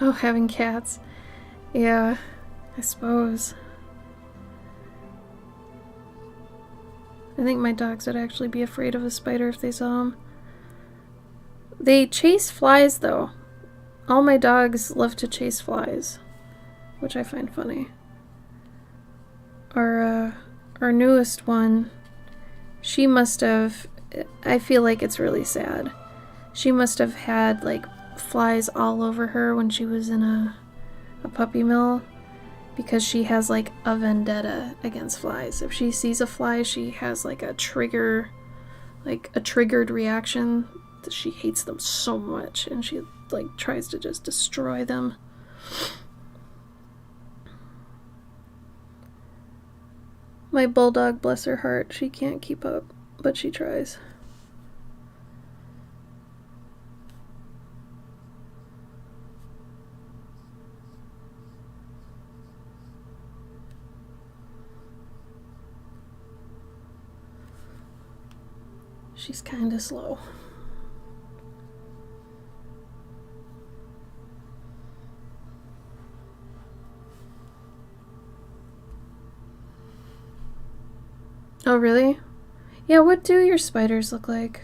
Speaker 1: Oh, having cats. Yeah, I suppose. I think my dogs would actually be afraid of a spider if they saw them. They chase flies, though. All my dogs love to chase flies, which I find funny. Our newest one, she must have... I feel like it's really sad. She must have had, like, flies all over her when she was in a puppy mill, because she has like a vendetta against flies. If she sees a fly, she has like a triggered reaction that she hates them so much, and she like tries to just destroy them. My bulldog, bless her heart, she can't keep up, but she tries. She's kind of slow. Oh, really? Yeah, what do your spiders look like?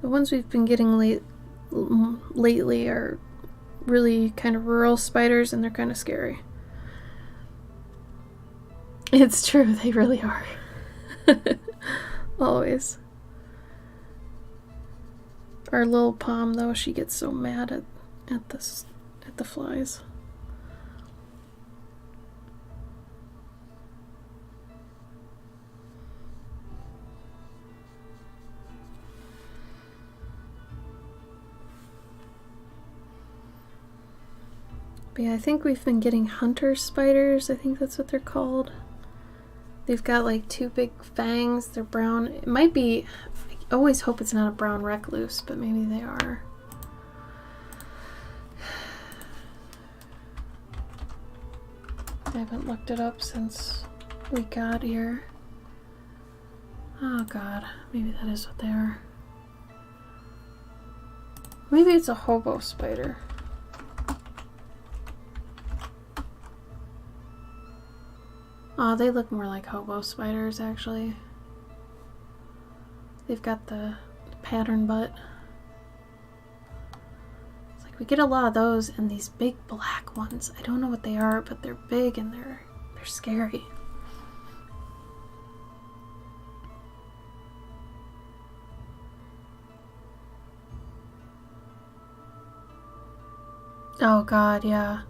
Speaker 1: The ones we've been getting lately are really kind of rural spiders, and they're kind of scary. It's true, they really are. Always. Our little Pom, though, she gets so mad at the flies. But yeah, I think we've been getting hunter spiders. I think that's what they're called. They've got like two big fangs. They're brown. It might be... I always hope it's not a brown recluse, but maybe they are. I haven't looked it up since we got here. Oh god, maybe that is what they are. Maybe it's a hobo spider. Oh, they look more like hobo spiders, actually. They've got the pattern butt. It's like we get a lot of those, and these big black ones. I don't know what they are, but they're big and they're scary. Oh god, yeah.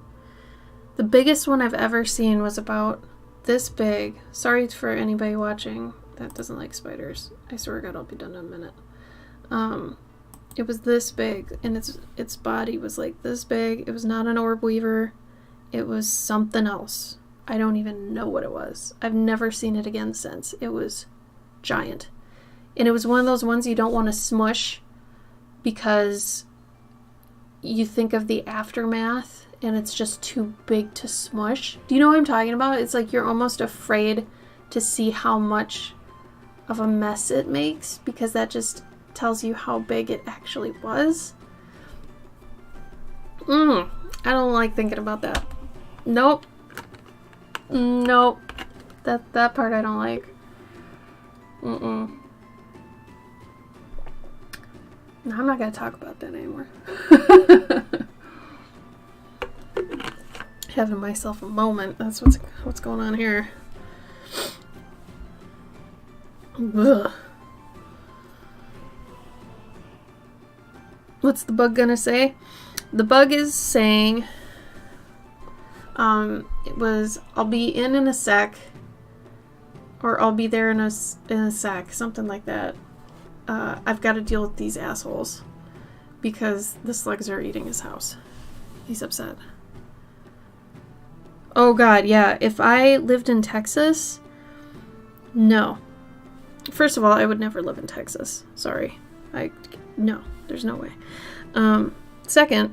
Speaker 1: The biggest one I've ever seen was about this big. Sorry for anybody watching that doesn't like spiders. I swear to God, I'll be done in a minute. It was this big, and its body was like this big. It was not an orb weaver. It was something else. I don't even know what it was. I've never seen it again since. It was giant. And it was one of those ones you don't want to smush because you think of the aftermath and it's just too big to smush. Do you know what I'm talking about? It's like you're almost afraid to see how much of a mess it makes because that just tells you how big it actually was. I don't like thinking about that. Nope. That part I don't like. No, I'm not gonna talk about that anymore. Having myself a moment. That's what's going on here. Ugh. What's the bug gonna say? The bug is saying, it was, I'll be in a sec, or I'll be there in a sec, something like that. I've got to deal with these assholes because the slugs are eating his house. He's upset. Oh god, yeah. If I lived in Texas, no. First of all, I would never live in Texas. Sorry. No, there's no way. Second,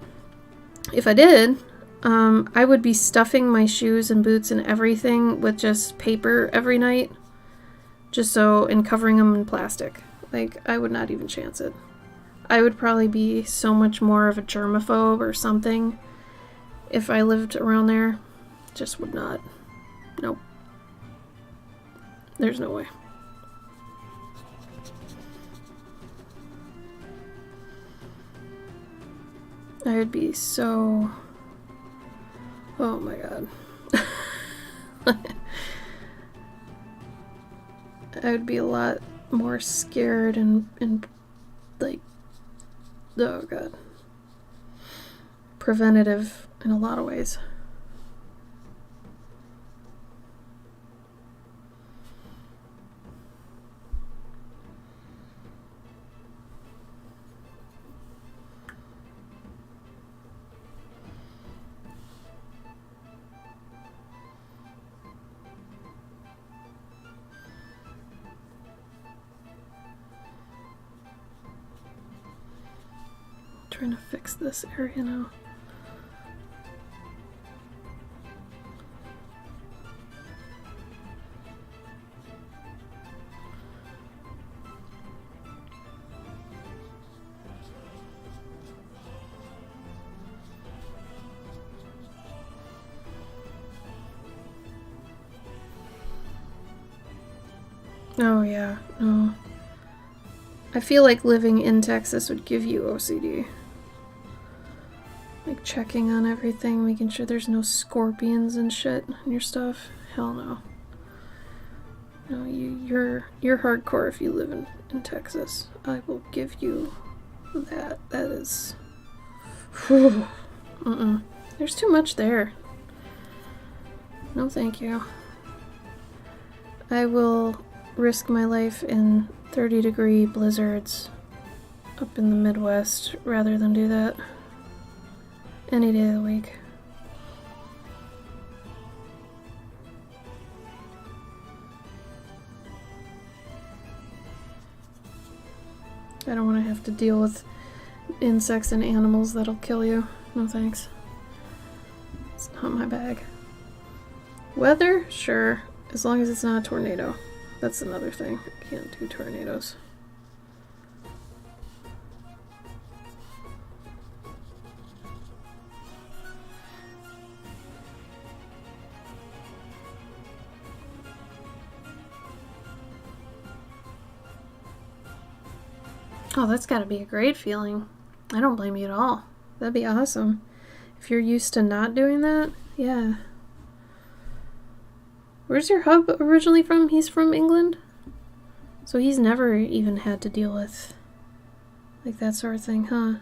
Speaker 1: if I did, I would be stuffing my shoes and boots and everything with just paper every night. And covering them in plastic. Like, I would not even chance it. I would probably be so much more of a germaphobe or something if I lived around there. Just would not. Nope. There's no way. I would be so... Oh my god. I would be a lot more scared and like, oh god. Preventative in a lot of ways. Trying to fix this area now. Oh yeah, no. I feel like living in Texas would give you OCD. Like checking on everything, making sure there's no scorpions and shit in your stuff. Hell no. No, you're hardcore if you live in Texas. I will give you that. That is... Whew. There's too much there. No thank you. I will risk my life in 30-degree blizzards up in the Midwest rather than do that. Any day of the week. I don't want to have to deal with insects and animals that'll kill you. No thanks. It's not my bag. Weather? Sure. As long as it's not a tornado. That's another thing. I can't do tornadoes. Oh, that's gotta be a great feeling. I don't blame you at all. That'd be awesome. If you're used to not doing that, yeah. Where's your hub originally from? He's from England? So he's never even had to deal with like that sort of thing, huh?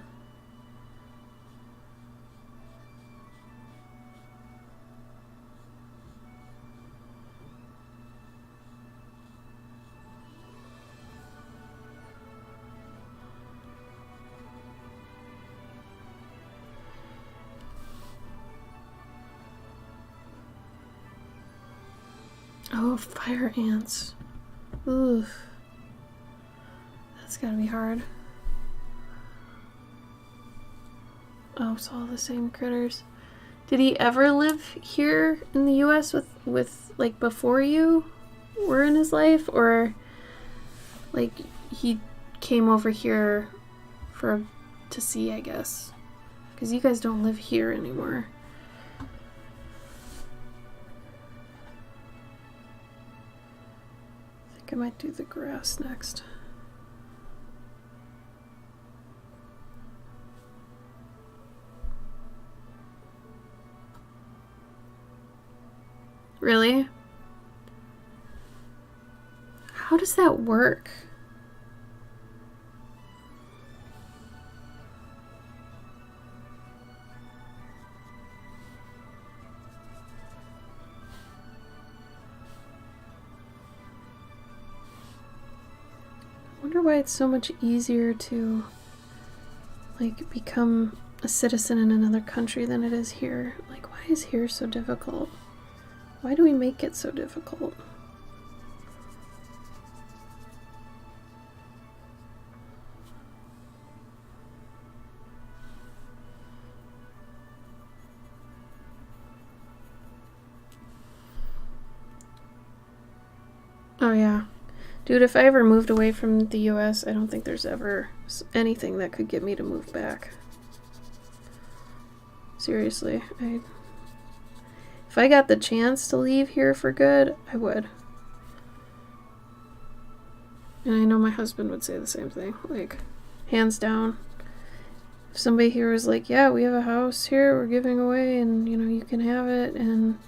Speaker 1: Oh, fire ants. Oof. That's gotta be hard. Oh, it's all the same critters. Did he ever live here in the US with like before you were in his life, or like he came over here to see, I guess, because you guys don't live here anymore. I think I might do the grass next. Really? How does that work? I wonder why it's so much easier to like become a citizen in another country than it is here. Like, why is here so difficult? Why do we make it so difficult? Oh yeah. Dude, if I ever moved away from the US, I don't think there's ever anything that could get me to move back. Seriously, if I got the chance to leave here for good, I would. And I know my husband would say the same thing. Like, hands down. If somebody here was like, yeah, we have a house here we're giving away and, you know, you can have it, and,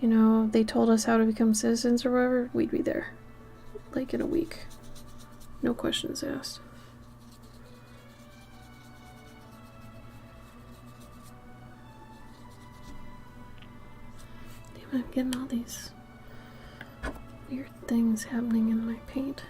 Speaker 1: you know, they told us how to become citizens or whatever, we'd be there. Like, in a week. No questions asked. Damn, I'm getting all these weird things happening in my paint.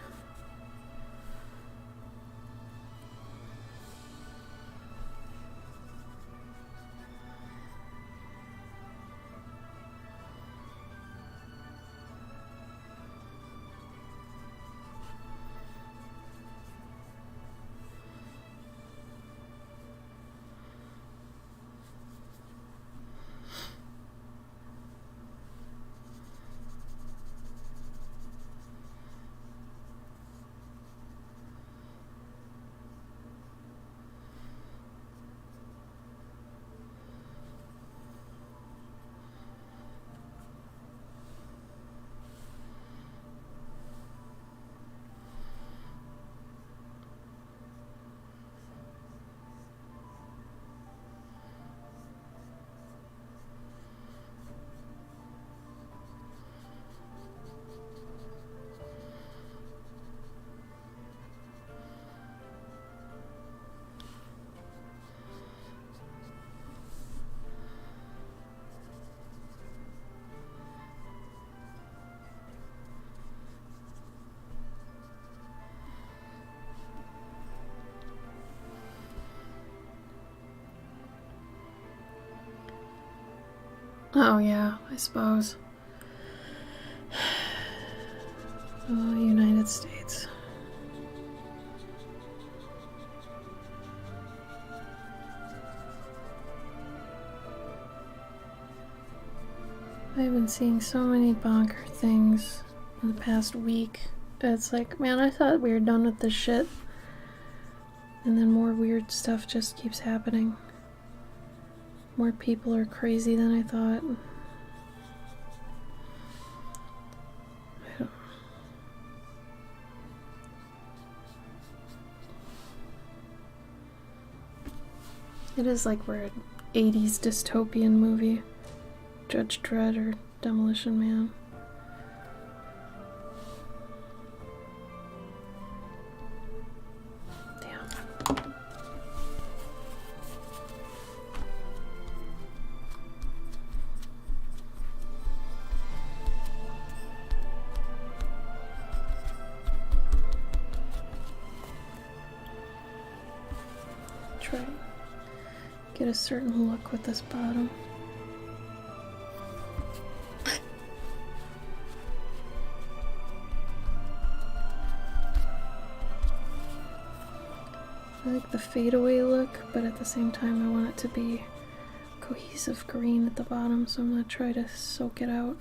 Speaker 1: Oh yeah, I suppose. Oh, United States. I've been seeing so many bonker things in the past week. It's like, man, I thought we were done with this shit. And then more weird stuff just keeps happening. More people are crazy than I thought. It is like we're an 80s dystopian movie. Judge Dredd or Demolition Man. Try get a certain look with this bottom. I like the fadeaway look, but at the same time I want it to be cohesive green at the bottom, so I'm going to try to soak it out.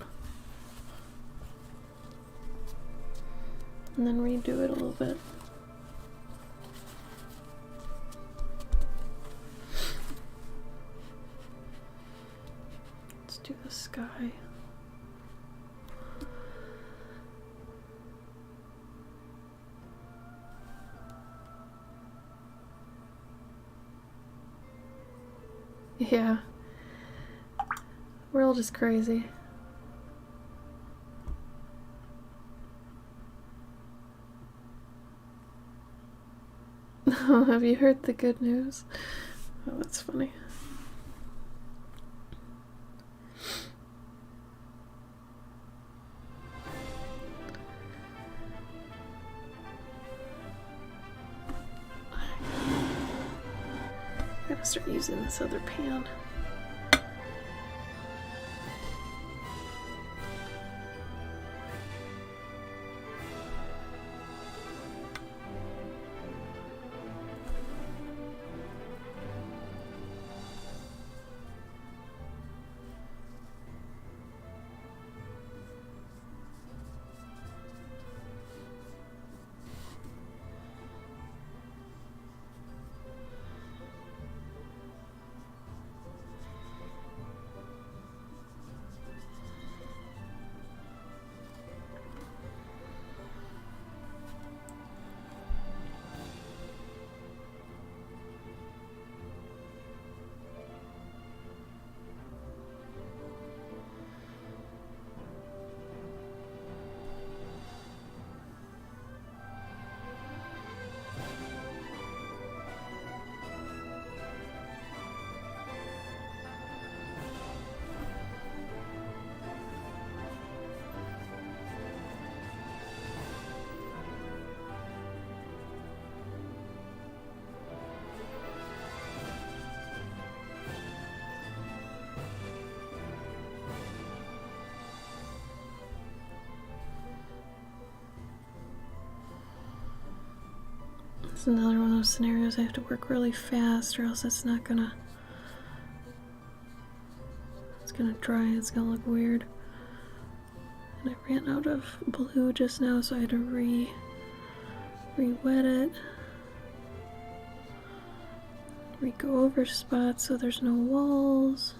Speaker 1: And then redo it a little bit. Let's do the sky. Yeah. World is crazy. Oh, have you heard the good news? Oh, that's funny. I gotta start using this other pan. It's another one of those scenarios I have to work really fast or else it's not gonna... It's gonna dry, it's gonna look weird. And I ran out of blue just now, so I had to re-wet it. Re-go over spots so there's no walls.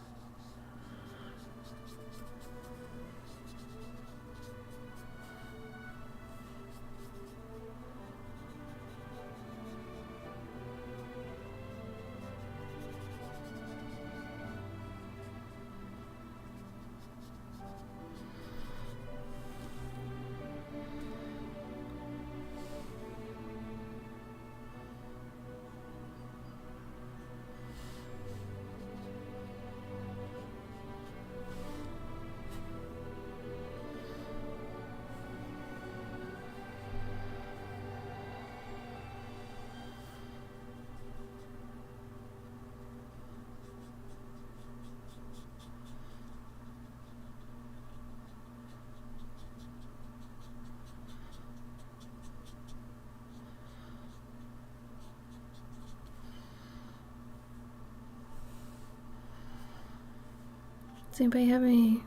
Speaker 1: Does anybody have any,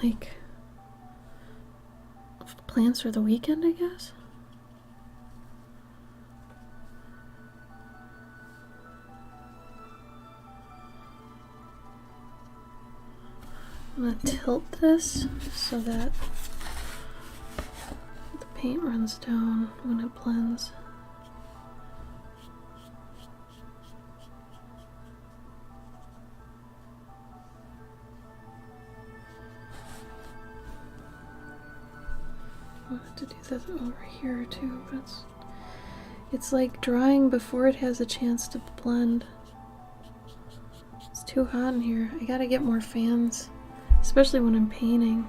Speaker 1: like, plans for the weekend, I guess? I'm gonna tilt this so that the paint runs down when it blends. I have to do this over here too, but it's like drying before it has a chance to blend. It's too hot in here. I gotta get more fans, especially when I'm painting.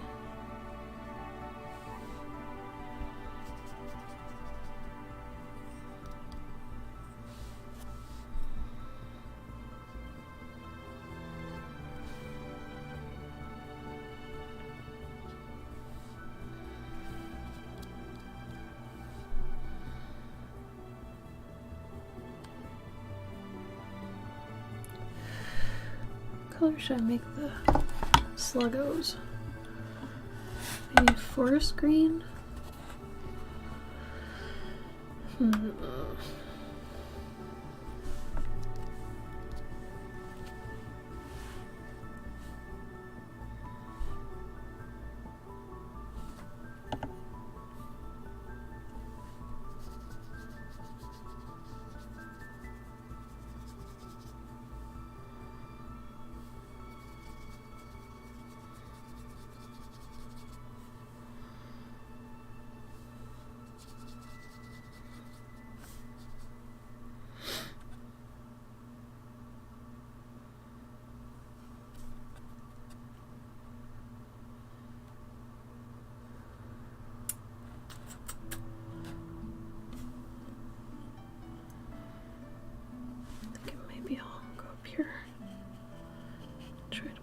Speaker 1: color should I make the sluggos? Maybe forest green?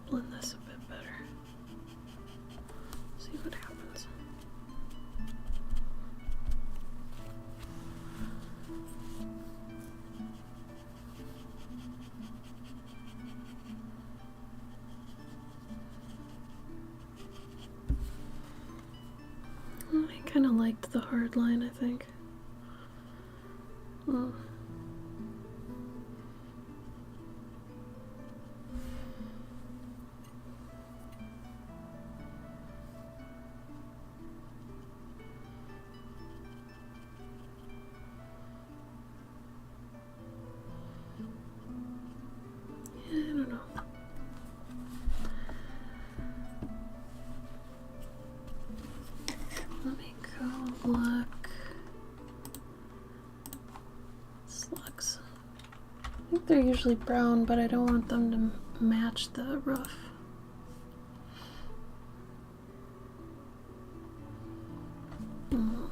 Speaker 1: Blend this a bit better. See what happens. I kind of liked the hard line, I think. They're usually brown, but I don't want them to match the roof. Oh,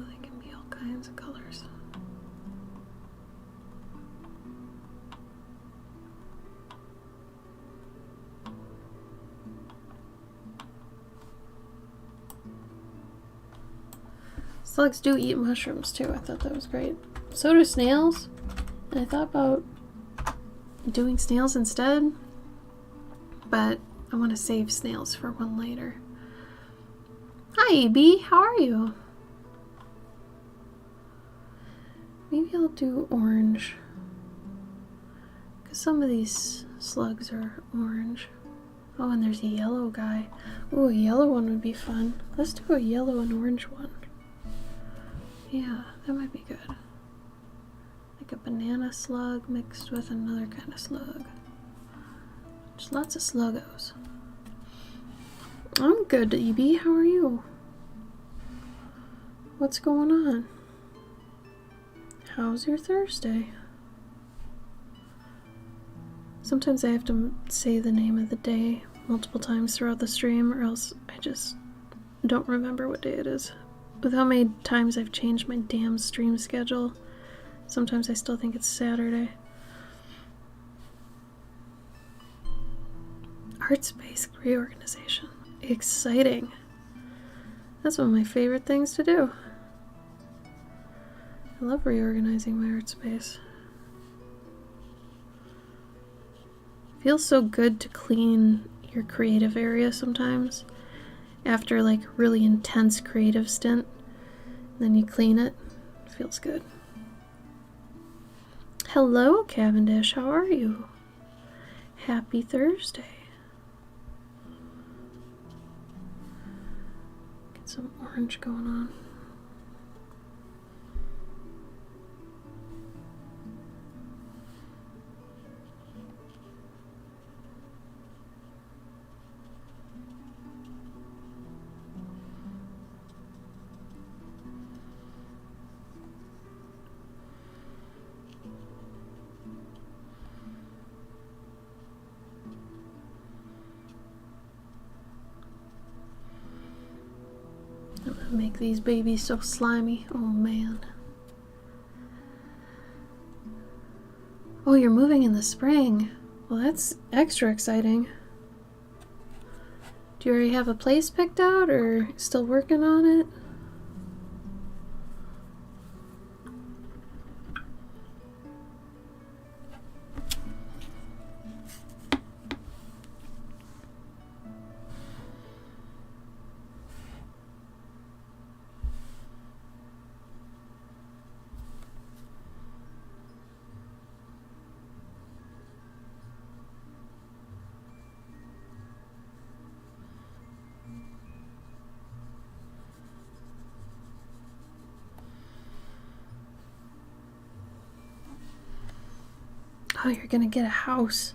Speaker 1: they can be all kinds of colors. Slugs do eat mushrooms too. I thought that was great. So do snails. And I thought about doing snails instead, but I want to save snails for one later. Hi, AB. How are you? Maybe I'll do orange, because some of these slugs are orange. Oh, and there's a yellow guy. Ooh, a yellow one would be fun. Let's do a yellow and orange one. Yeah, that might be good. Like a banana slug mixed with another kind of slug. Just lots of sluggos. I'm good, EB. How are you? What's going on? How's your Thursday? Sometimes I have to say the name of the day multiple times throughout the stream, or else I just don't remember what day it is. With how many times I've changed my damn stream schedule, sometimes I still think it's Saturday. Artspace reorganization. Exciting. That's one of my favorite things to do. I love reorganizing my art space. It feels so good to clean your creative area sometimes. After like really intense creative stint, then you clean it. It feels good. Hello, Cavendish. How are you? Happy Thursday. Get some orange going on. Make these babies so slimy. Oh man. Oh, you're moving in the spring. Well, that's extra exciting. Do you already have a place picked out or still working on it? Oh, you're gonna get a house.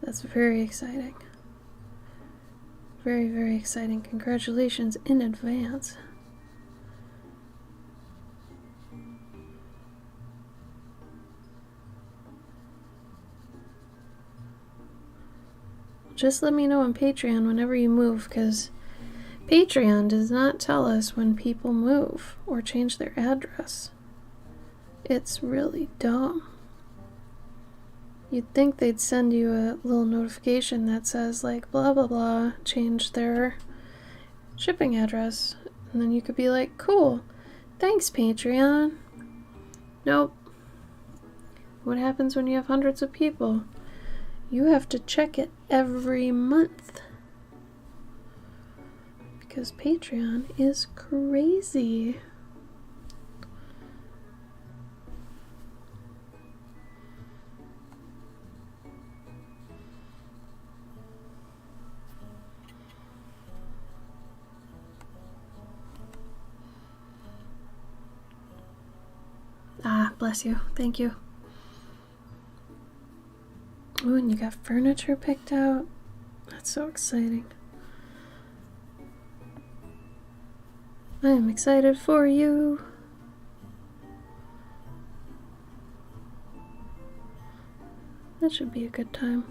Speaker 1: That's very exciting. Very, very exciting. Congratulations in advance. Just let me know on Patreon whenever you move, because Patreon does not tell us when people move or change their address. It's really dumb. You'd think they'd send you a little notification that says, like, blah blah blah, change their shipping address. And then you could be like, cool, thanks Patreon. Nope. What happens when you have hundreds of people? You have to check it every month. Because Patreon is crazy. Ah, bless you. Thank you. Oh, and you got furniture picked out. That's so exciting. I am excited for you. That should be a good time.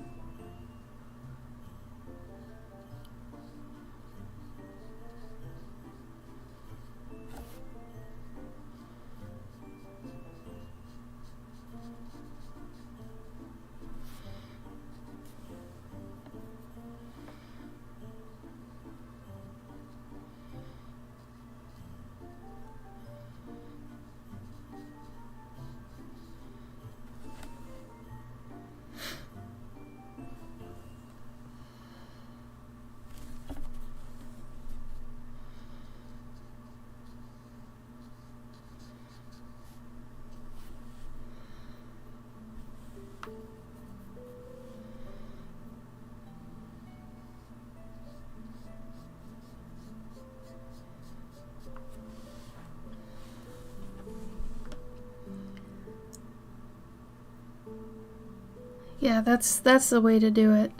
Speaker 1: Yeah, that's the way to do it.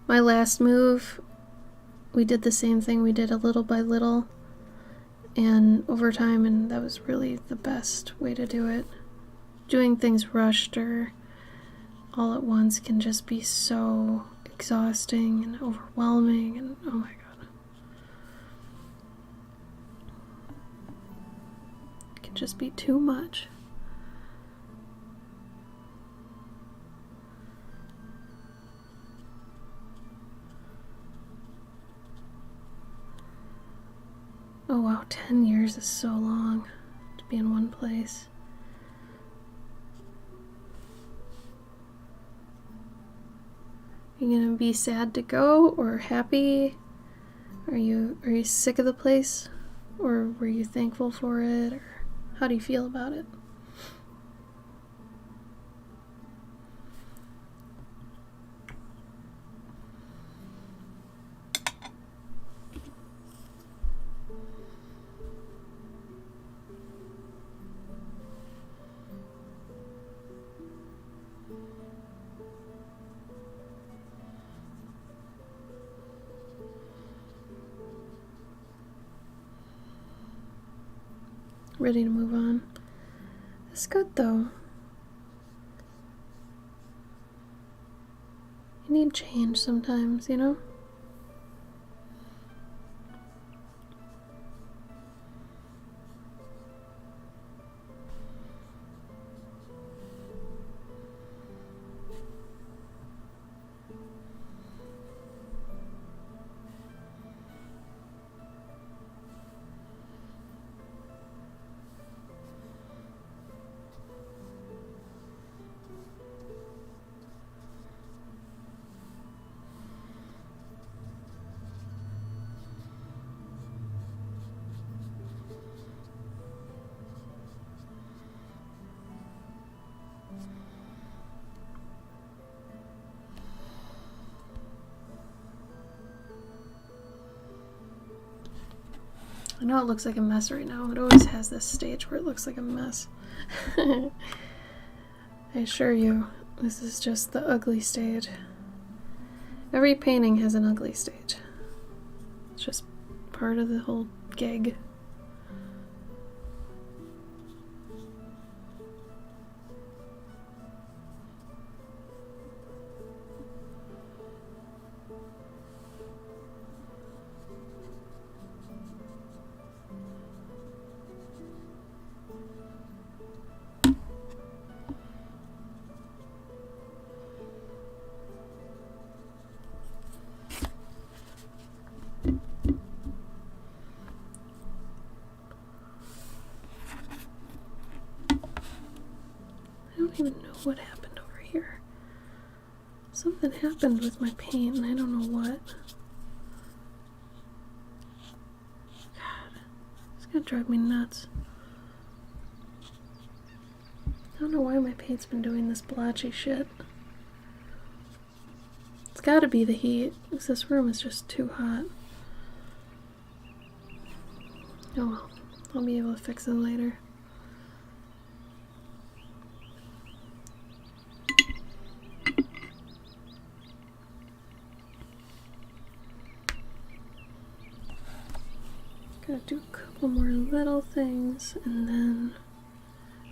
Speaker 1: My last move, we did the same thing. We did a little by little and over time, and that was really the best way to do it. Doing things rushed or all at once can just be so exhausting and overwhelming, and oh my god. It can just be too much. Oh wow, 10 years is so long to be in one place. Are you gonna be sad to go or happy? Are you sick of the place? Or were you thankful for it? Or how do you feel about it? Ready to move on. It's good though. You need change sometimes, you know? I know it looks like a mess right now. It always has this stage where it looks like a mess. I assure you, This is just the ugly stage. Every painting has an ugly stage. It's just part of the whole gig. I don't even know what happened over here. Something happened with my paint and I don't know what. God, it's gonna drive me nuts. I don't know why my paint's been doing this blotchy shit. It's gotta be the heat, because this room is just too hot. Oh well, I'll be able to fix it later. Gotta do a couple more little things and then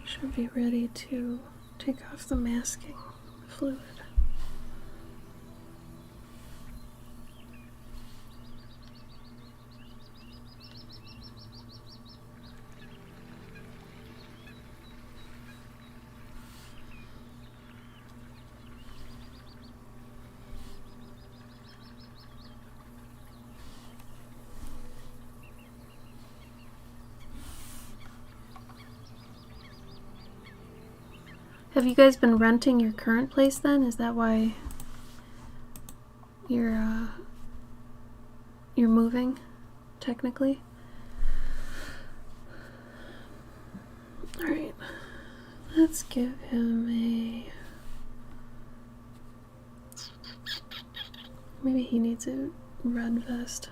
Speaker 1: should be ready to take off the masking fluid. Have you guys been renting your current place then? Is that why you're moving, technically? Alright. Let's give him a... Maybe he needs a red vest.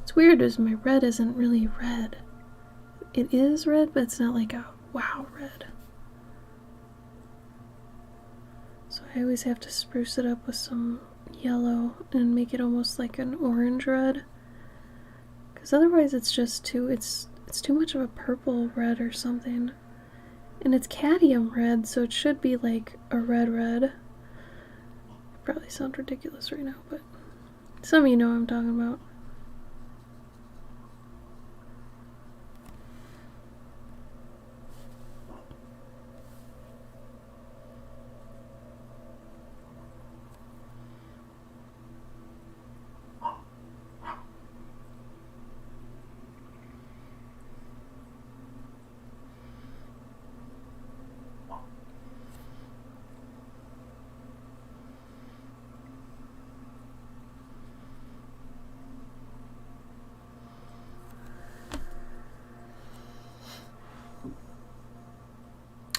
Speaker 1: It's weird is my red isn't really red. It is red, but it's not like a wow red. So I always have to spruce it up with some yellow and make it almost like an orange red. Because otherwise it's just too, it's too much of a purple red or something. And it's cadmium red, so it should be like a red red. Probably sound ridiculous right now, but some of you know what I'm talking about.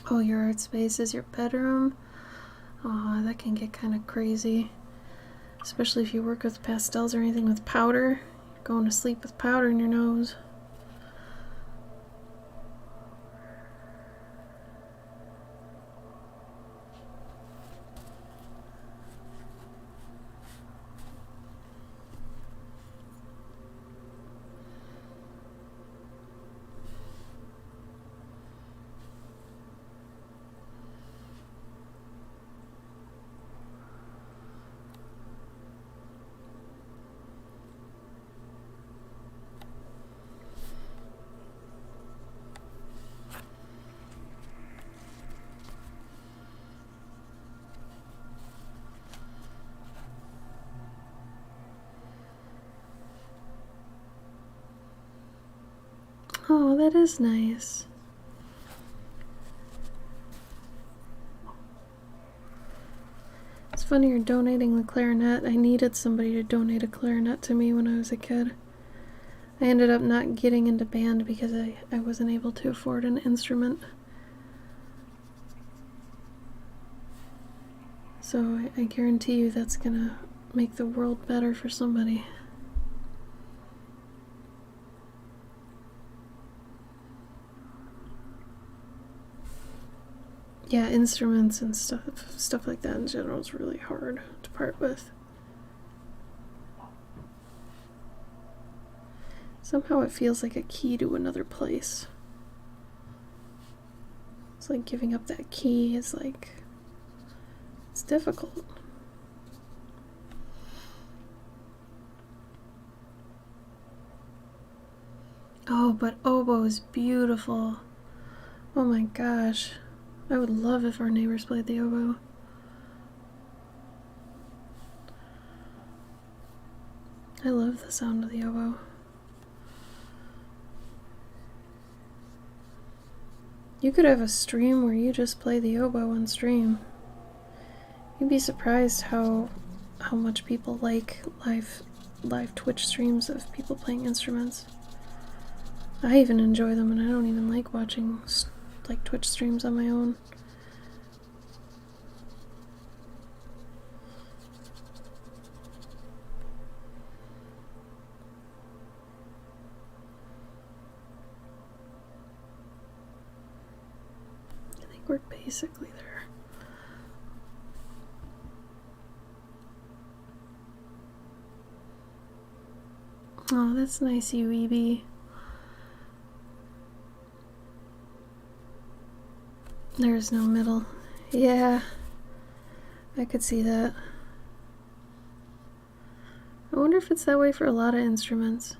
Speaker 1: Oh, your art space is your bedroom? Oh, that can get kind of crazy. Especially if you work with pastels or anything with powder. You're going to sleep with powder in your nose. Oh, that is nice. It's funny you're donating the clarinet. I needed somebody to donate a clarinet to me when I was a kid. I ended up not getting into band because I wasn't able to afford an instrument. So I guarantee you that's gonna make the world better for somebody. Yeah, instruments and stuff like that in general is really hard to part with. Somehow it feels like a key to another place. It's like giving up that key is like, it's difficult. Oh, but oboe is beautiful. Oh my gosh. I would love if our neighbors played the oboe. I love the sound of the oboe. You could have a stream where you just play the oboe on stream. You'd be surprised how much people like live Twitch streams of people playing instruments. I even enjoy them, and I don't even like watching like Twitch streams on my own. I think we're basically there. Oh, that's nice, UEB. There's no middle. Yeah, I could see that. I wonder if it's that way for a lot of instruments.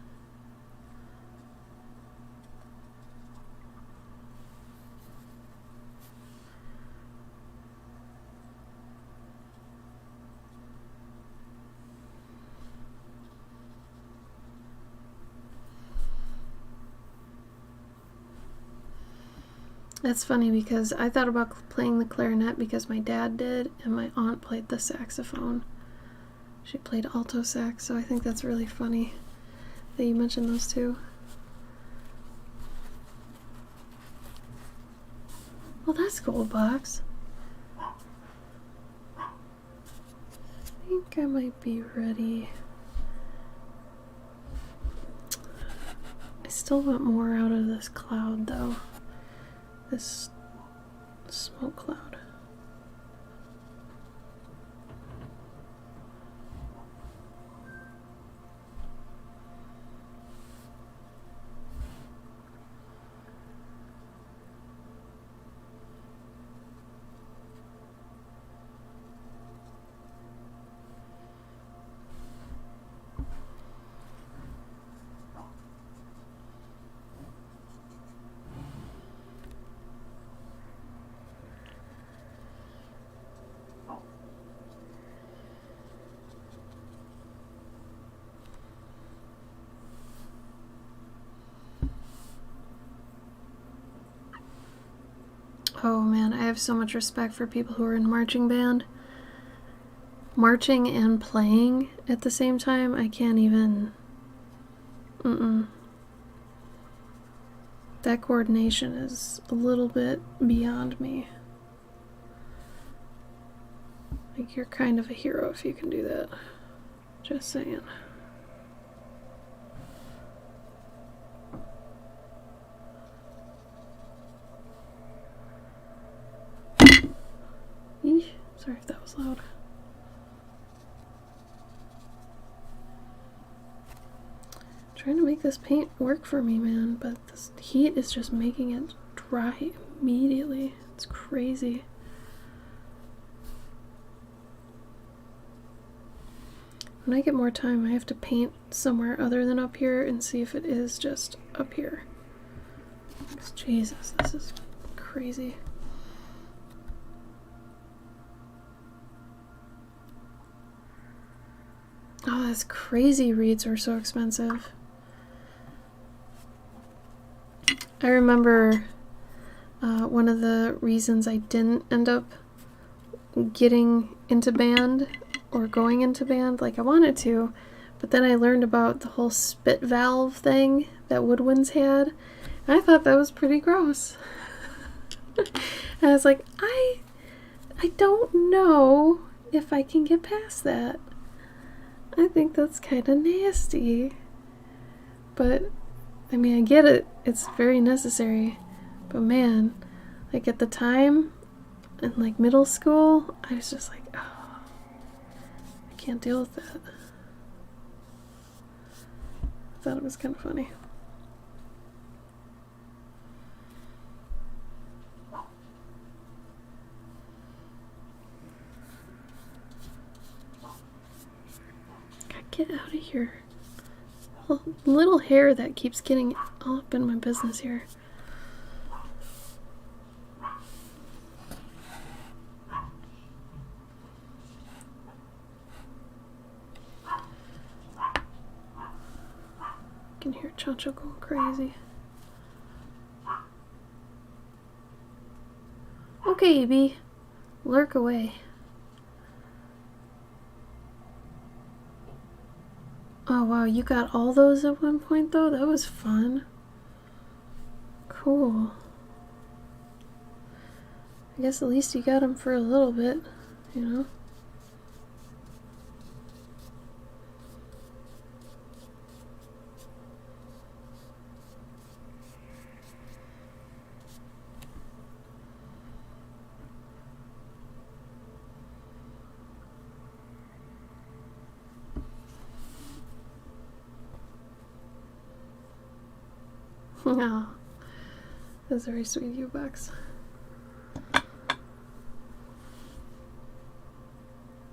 Speaker 1: That's funny because I thought about playing the clarinet because my dad did, and my aunt played the saxophone. She played alto sax, so I think that's really funny that you mentioned those two. Well, that's cool, Box. I think I might be ready. I still want more out of this cloud, though. This smoke cloud. Oh man, I have so much respect for people who are in marching band. Marching and playing at the same time, I can't even... That coordination is a little bit beyond me. Like, you're kind of a hero if you can do that. Just saying. Eesh, sorry if that was loud. Trying to make this paint work for me, man, but this heat is just making it dry immediately. It's crazy. When I get more time, I have to paint somewhere other than up here and see if it is just up here. 'Cause Jesus, this is crazy. Oh, that's crazy. Reeds are so expensive. I remember one of the reasons I didn't end up getting into band or going into band, like I wanted to, but then I learned about the whole spit valve thing that woodwinds had, and I thought that was pretty gross. And I was like, I don't know if I can get past that. I think that's kind of nasty. But, I mean, I get it. It's very necessary. But man, like at the time, in like middle school, I was just like, oh, I can't deal with that. I thought it was kind of funny. Get out of here. Little hair that keeps getting all up in my business here. I can hear Chacho going crazy. Okay, Bee. Lurk away. Oh wow, you got all those at one point though? That was fun. Cool. I guess at least you got them for a little bit, you know? Oh, that's very sweet of you, Bucks.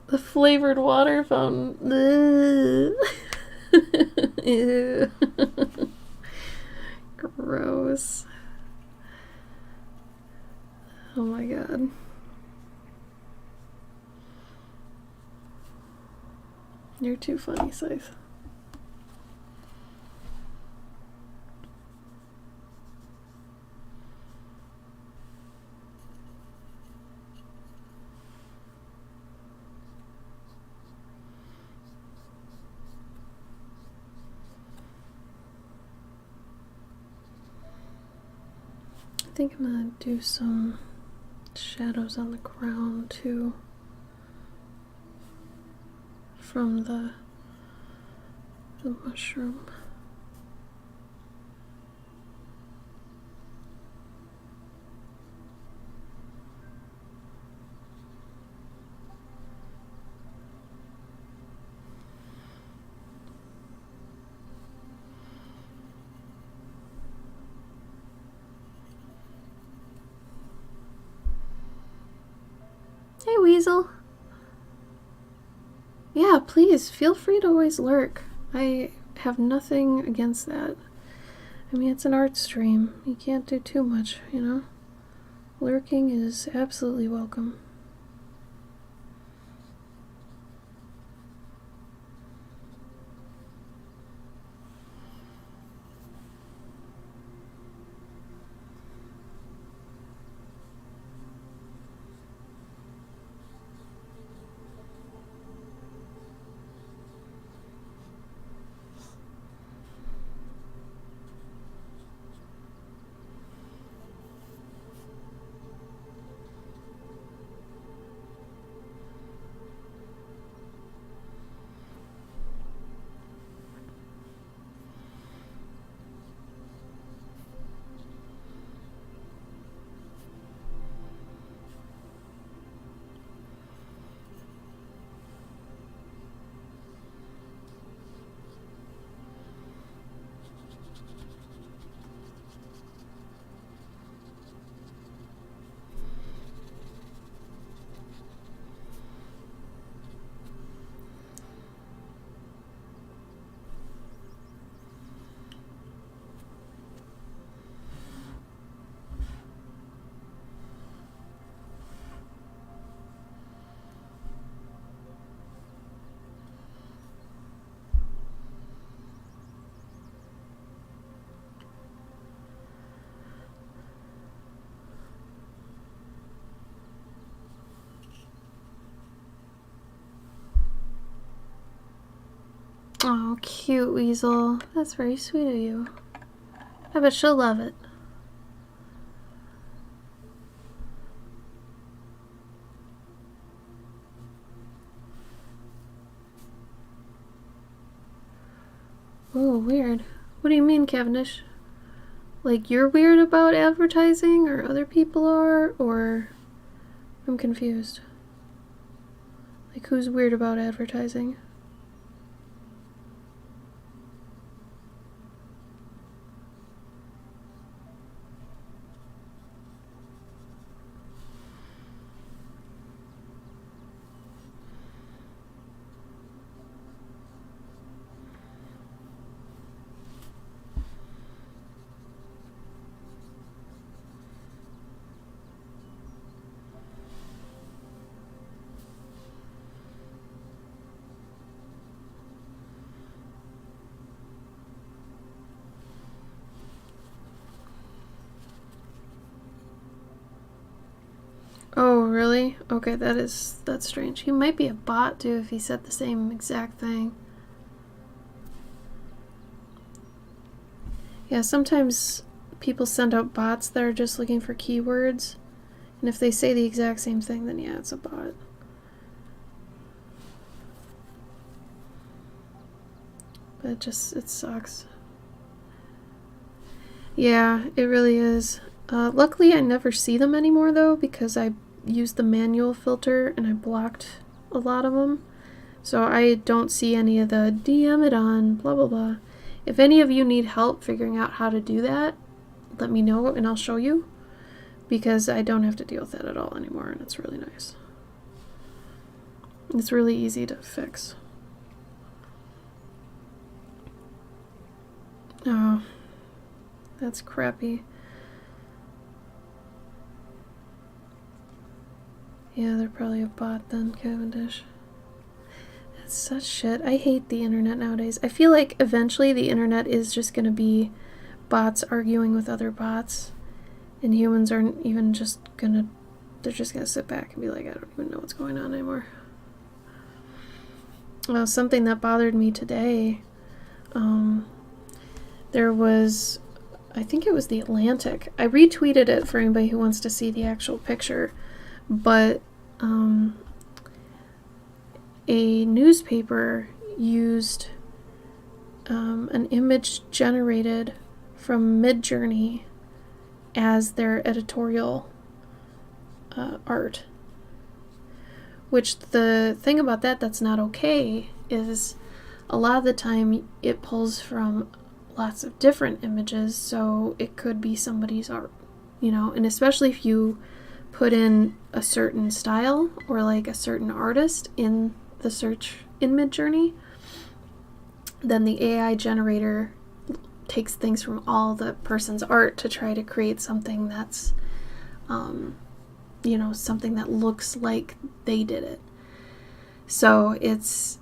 Speaker 1: The flavored water fountain. Ew. Gross. Oh my god. You're too funny, Scythe. I think I'm gonna do some shadows on the ground too from the mushroom. Hey, Weasel. Yeah, please, feel free to always lurk. I have nothing against that. I mean, it's an art stream. You can't do too much, you know? Lurking is absolutely welcome. Oh, cute Weasel. That's very sweet of you. I bet she'll love it. Oh, weird. What do you mean, Cavendish? Like, you're weird about advertising, or other people are, or I'm confused. Like, who's weird about advertising? Oh, really? Okay, that's strange. He might be a bot, too, if he said the same exact thing. Yeah, sometimes people send out bots that are just looking for keywords, and if they say the exact same thing, then yeah, it's a bot. But it sucks. Yeah, it really is. Luckily, I never see them anymore, though, because I used the manual filter and I blocked a lot of them. So I don't see any of the DM it on, blah, blah, blah. If any of you need help figuring out how to do that, let me know and I'll show you. Because I don't have to deal with that at all anymore, and it's really nice. It's really easy to fix. Oh, that's crappy. Yeah, they're probably a bot then, Cavendish. That's such shit. I hate the internet nowadays. I feel like eventually the internet is just gonna be bots arguing with other bots, and humans aren't even just gonna, they're just gonna sit back and be like, I don't even know what's going on anymore. Something that bothered me today, there was, I think it was The Atlantic. I retweeted it for anybody who wants to see the actual picture, but a newspaper used an image generated from Midjourney as their editorial art. Which, the thing about that's not okay is a lot of the time it pulls from lots of different images, so it could be somebody's art, you know, and especially if you put in a certain style or like a certain artist in the search in Midjourney, then the AI generator takes things from all the person's art to try to create something that's, you know, something that looks like they did it. So it's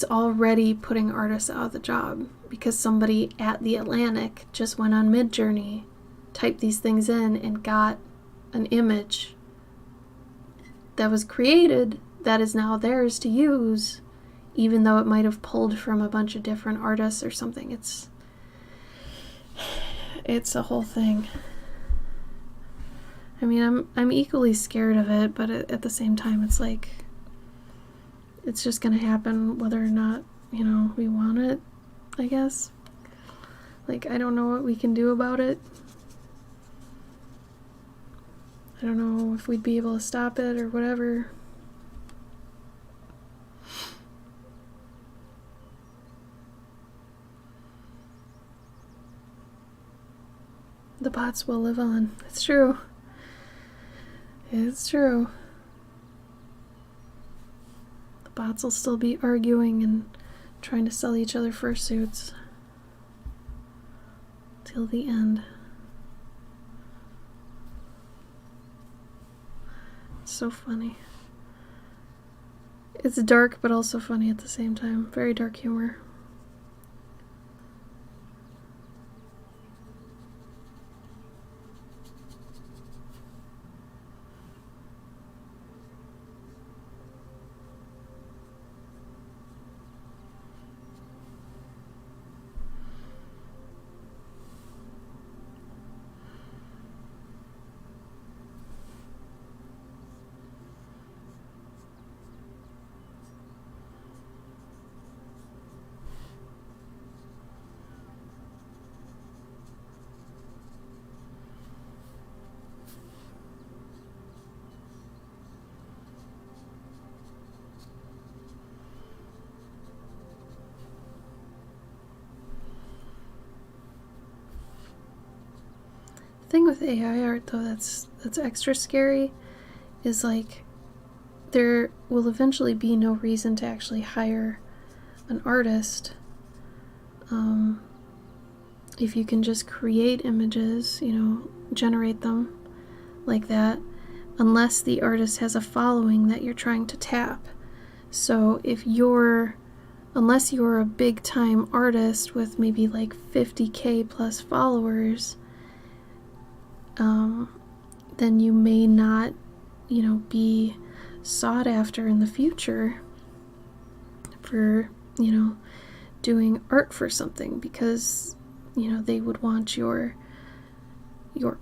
Speaker 1: already putting artists out of the job because somebody at The Atlantic just went on Midjourney, typed these things in, and got an image that was created that is now theirs to use, even though it might have pulled from a bunch of different artists or something. It's a whole thing. I mean, I'm equally scared of it, but at the same time, it's like, it's just gonna happen whether or not, you know, we want it, I guess. Like, I don't know what we can do about it. I don't know if we'd be able to stop it or whatever. The bots will live on. It's true. It's true. The bots will still be arguing and trying to sell each other fursuits till the end. It's so funny. It's dark but also funny at the same time. Very dark humor. thing with AI art, though, that's extra scary is like there will eventually be no reason to actually hire an artist if you can just create images, generate them like that, unless the artist has a following that you're trying to tap. So unless you're a big time artist with maybe like 50K plus followers, then you may not, be sought after in the future for, doing art for something, because, they would want your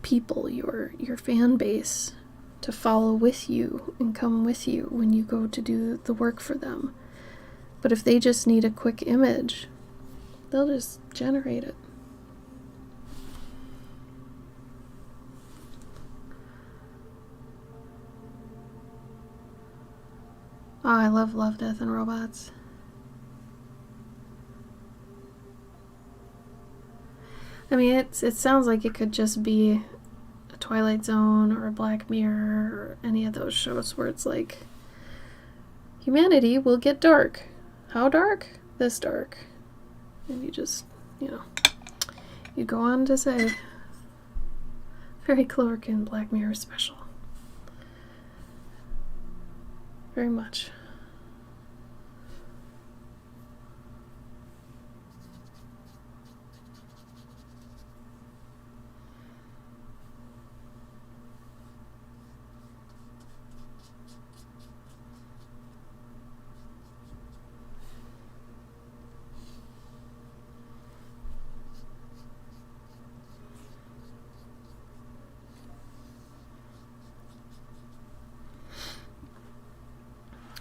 Speaker 1: people, your fan base to follow with you and come with you when you go to do the work for them. But if they just need a quick image, they'll just generate it. Oh, I love Love, Death, and Robots. I mean, it sounds like it could just be a Twilight Zone or a Black Mirror or any of those shows where it's like, humanity will get dark. How dark? This dark. And you just, you go on to say, very Cloverkin Black Mirror special. Very much.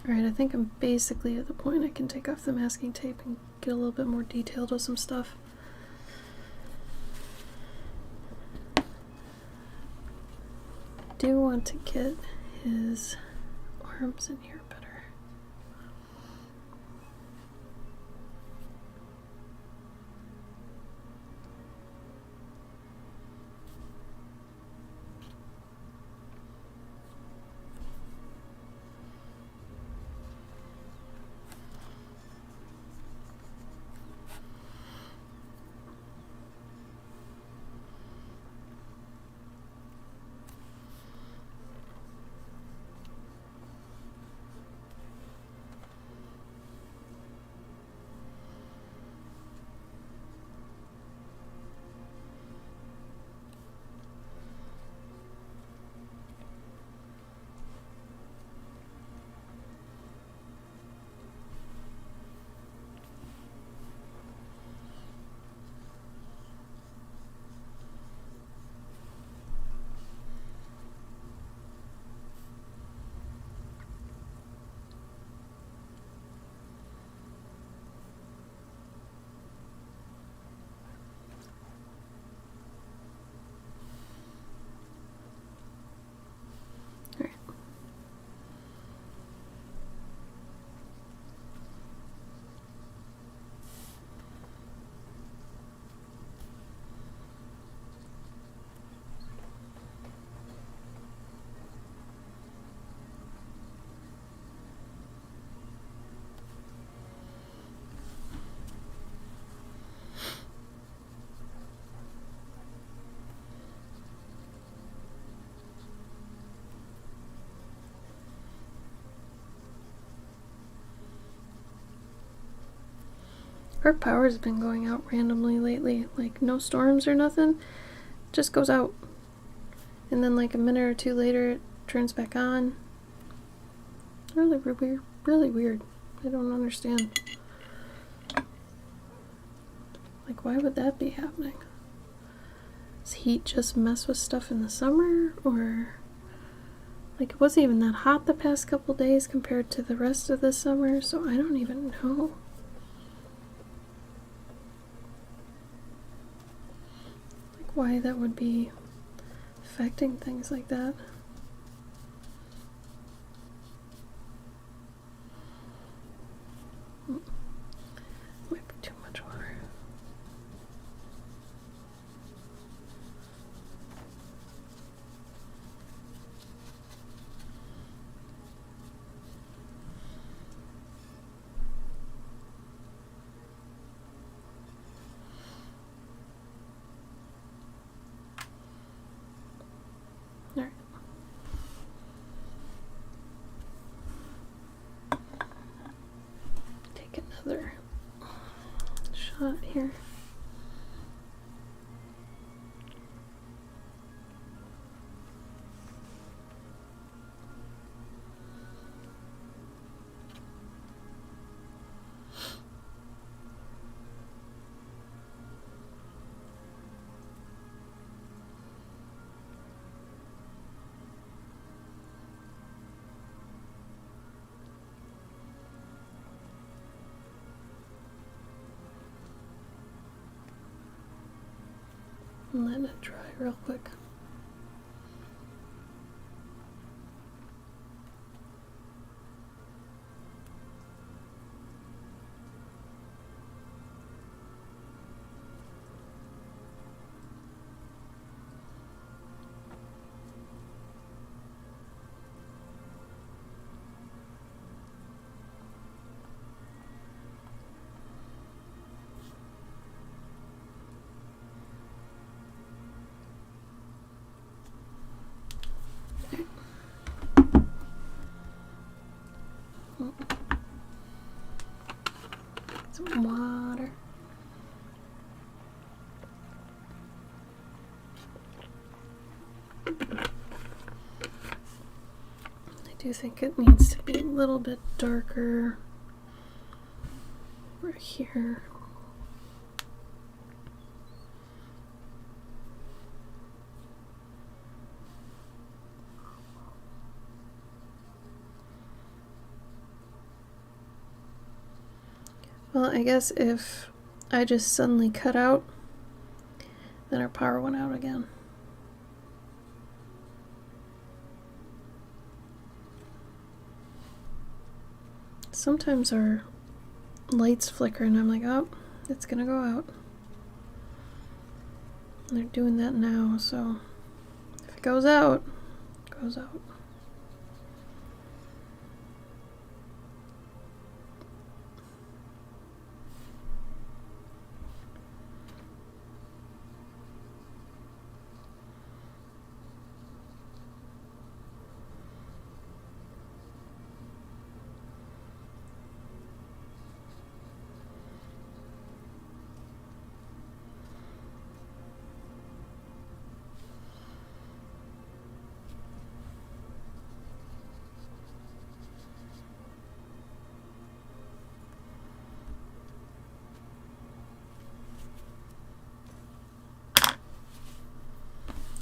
Speaker 1: Alright, I think I'm basically at the point I can take off the masking tape and get a little bit more detailed with some stuff. I do want to get his arms in here better. Our power's been going out randomly lately, like no storms or nothing, just goes out. And then like a minute or two later it turns back on. Really weird, really weird. I don't understand. Like, why would that be happening? Does heat just mess with stuff in the summer? Or like, it wasn't even that hot the past couple days compared to the rest of the summer, so I don't even know. Why that would be affecting things like that. Might be too much water. another shot here. And let it dry real quick. Some water. I do think it needs to be a little bit darker right here. Well, I guess if I just suddenly cut out, then our power went out again. Sometimes our lights flicker and I'm like, oh, it's gonna go out. And they're doing that now, so if it goes out, it goes out.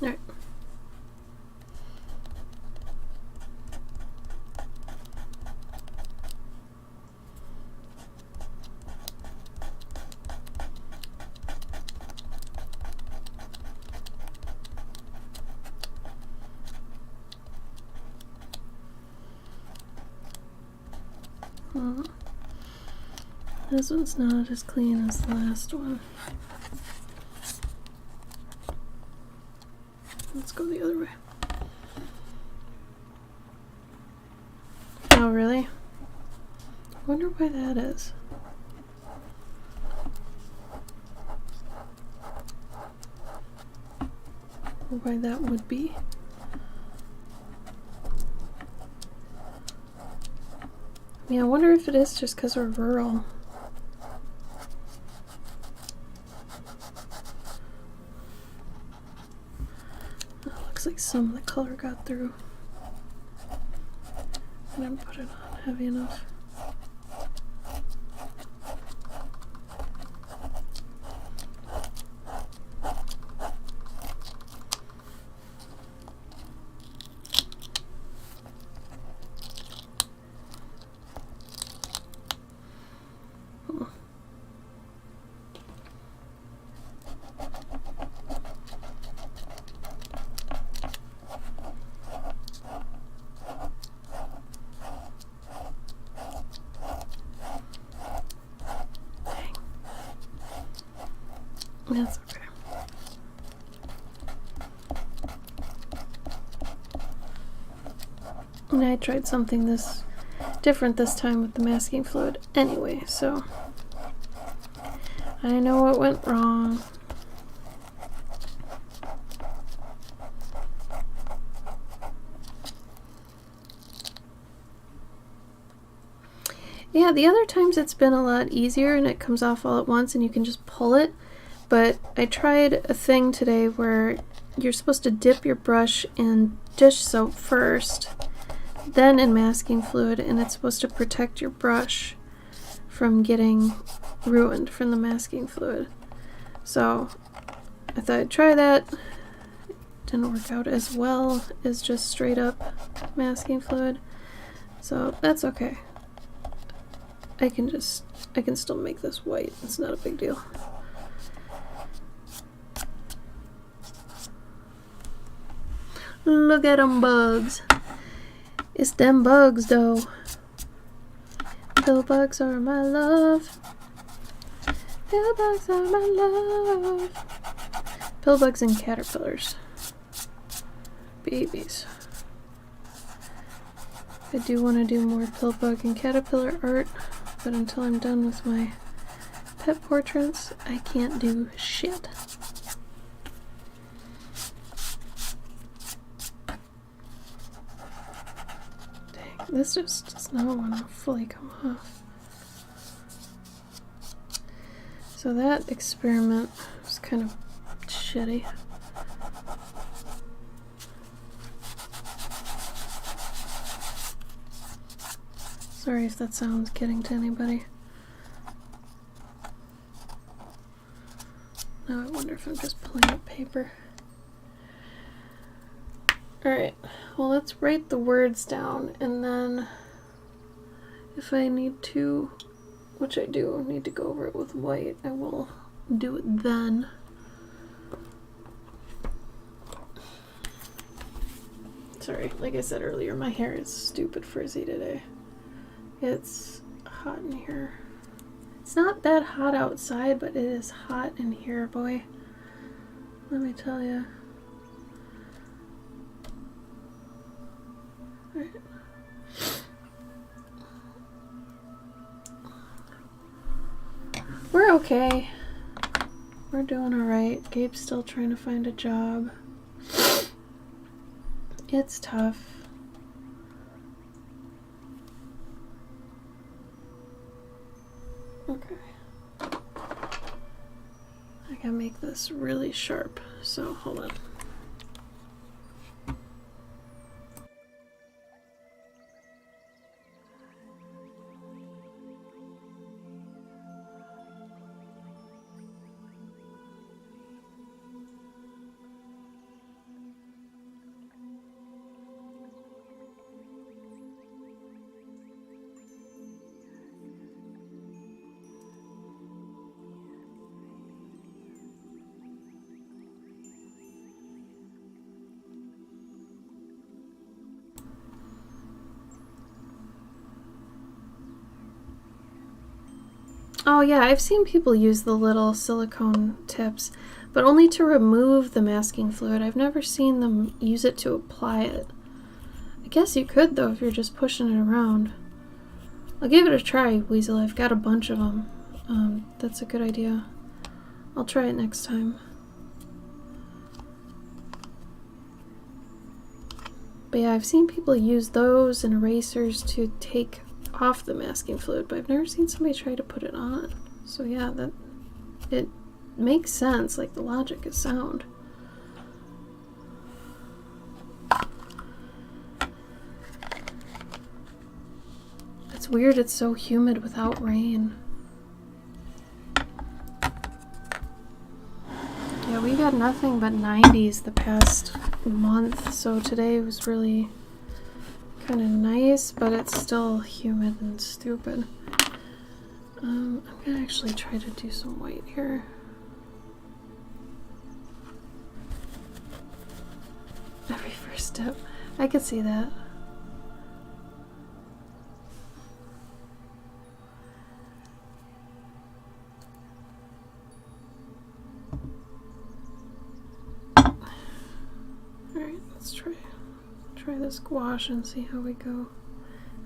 Speaker 1: All right. This one's not as clean as the last one. Let's go the other way. Oh, really? I wonder why that is. Or why that would be. I mean, I wonder if it is just because we're rural. Like some of the color got through. I didn't put it on heavy enough. That's okay. And I tried something different this time with the masking fluid anyway, so I know what went wrong. Yeah, the other times it's been a lot easier and it comes off all at once and you can just pull it. But I tried a thing today where you're supposed to dip your brush in dish soap first, then in masking fluid, and it's supposed to protect your brush from getting ruined from the masking fluid. So I thought I'd try that. Didn't work out as well as just straight up masking fluid. So that's okay. I can still make this white. It's not a big deal. Look at them bugs. It's them bugs though. Pill bugs are my love. Pill bugs are my love. Pill bugs and caterpillars. Babies. I do want to do more pill bug and caterpillar art, but until I'm done with my pet portraits, I can't do shit. Dang, this just does not want to fully come off. So that experiment was kind of shitty. Sorry if that sounds getting to anybody. Now I wonder if I'm just pulling up paper. Alright, well let's write the words down, and then if I need to, which I do need to go over it with white, I will do it then. Sorry, like I said earlier, my hair is stupid frizzy today. It's hot in here. It's not that hot outside, but it is hot in here, boy. Let me tell you. Right. We're okay. We're doing alright. Gabe's still trying to find a job. It's tough. Okay. I gotta make this really sharp, so hold on. Oh yeah, I've seen people use the little silicone tips, but only to remove the masking fluid. I've never seen them use it to apply it. I guess you could though if you're just pushing it around. I'll give it a try, Weasel. I've got a bunch of them. That's a good idea. I'll try it next time. But yeah, I've seen people use those and erasers to take off the masking fluid, but I've never seen somebody try to put it on. So yeah, it makes sense, like the logic is sound. It's weird it's so humid without rain. Yeah, we got nothing but 90s the past month, so today was really kind of nice, but it's still humid and stupid. I'm gonna actually try to do some white here. Every first step. I could see that. Alright, let's try this gouache and see how we go.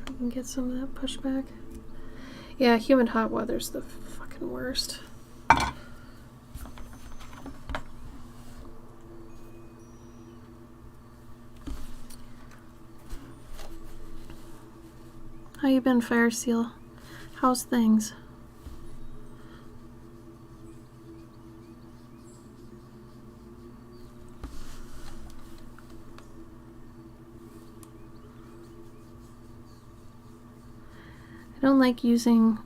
Speaker 1: If we can get some of that pushback. Yeah, humid hot weather's the fucking worst. How you been, Fire Seal? How's things? I don't like using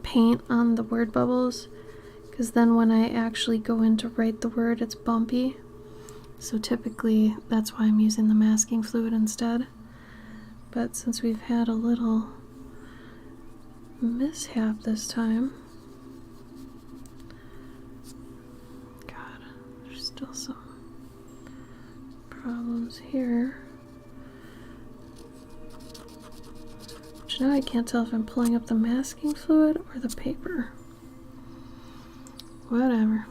Speaker 1: paint on the word bubbles because then when I actually go in to write the word, it's bumpy. So typically that's why I'm using the masking fluid instead. But since we've had a little mishap this time, God, there's still some problems here. Which now I can't tell if I'm pulling up the masking fluid or the paper. Whatever.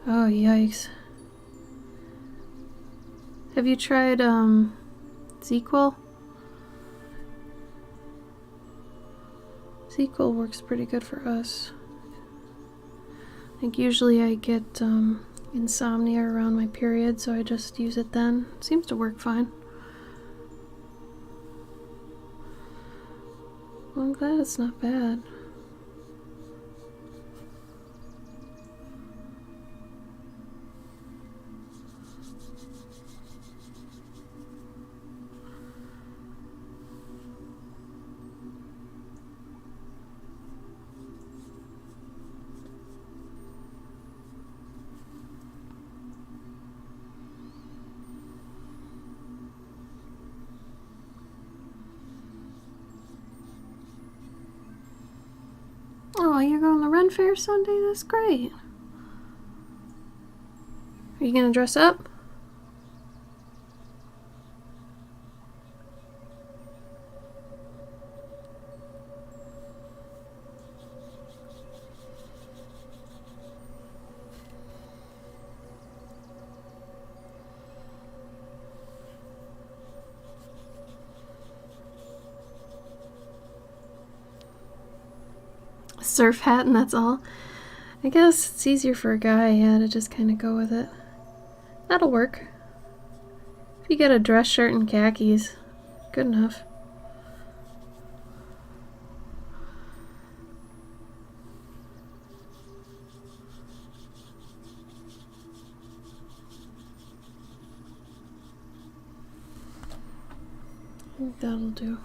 Speaker 1: Oh, yikes. Have you tried, ZQL? ZQL works pretty good for us. Like, usually I get, insomnia around my period, so I just use it then. It seems to work fine. Well, I'm glad it's not bad. Oh, you're going to the Ren Fair Sunday? That's great. Are you going to dress up? Surf hat and that's all. I guess it's easier for a guy, yeah, to just kind of go with it. That'll work. If you get a dress shirt and khakis, good enough. I think that'll do.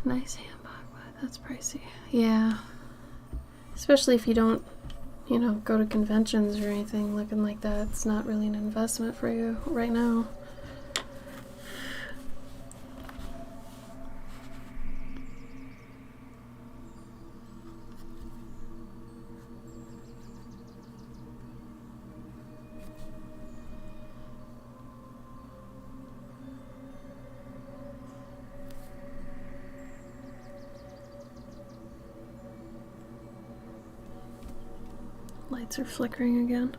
Speaker 1: Nice handbag. That's pricey. Yeah. Especially if you don't, you know, go to conventions or anything looking like that. It's not really an investment for you right now. Lights are flickering again.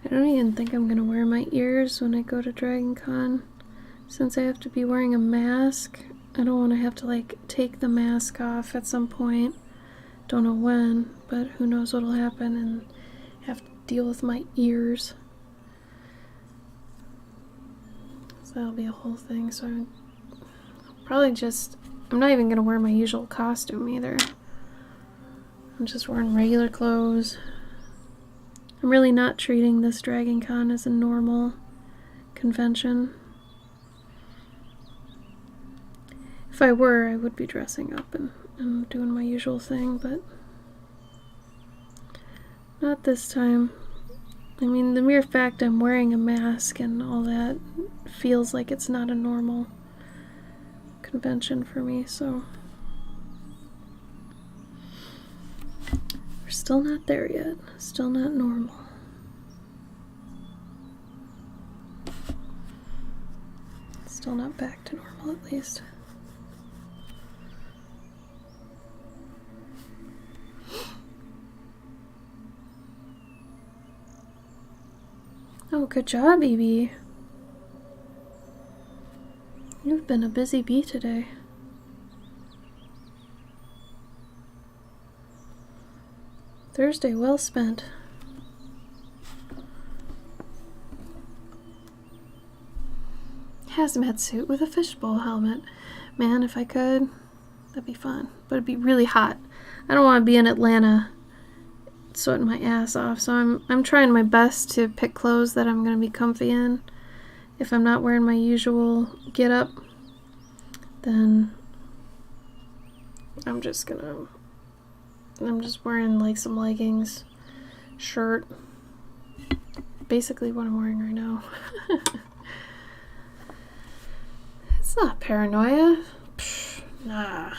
Speaker 1: I don't even think I'm gonna wear my ears when I go to Dragon Con. Since I have to be wearing a mask, I don't want to have to like take the mask off at some point. Don't know when, but who knows what'll happen and have to deal with my ears. So that'll be a whole thing. So I'm probably just, I'm not even gonna wear my usual costume either. I'm just wearing regular clothes. I'm really not treating this Dragon Con as a normal convention. If I were, I would be dressing up and doing my usual thing, but not this time. I mean, the mere fact I'm wearing a mask and all that feels like it's not a normal convention for me, so we're still not there yet. Still not normal. Still not back to normal, at least. Oh, good job, Evie. You've been a busy bee today. Thursday well spent. Hazmat suit with a fishbowl helmet. Man, if I could, that'd be fun. But it'd be really hot. I don't want to be in Atlanta sweating my ass off, so I'm trying my best to pick clothes that I'm going to be comfy in. If I'm not wearing my usual get-up, then I'm just wearing like some leggings, shirt, basically what I'm wearing right now. It's not paranoia. Pfft, nah.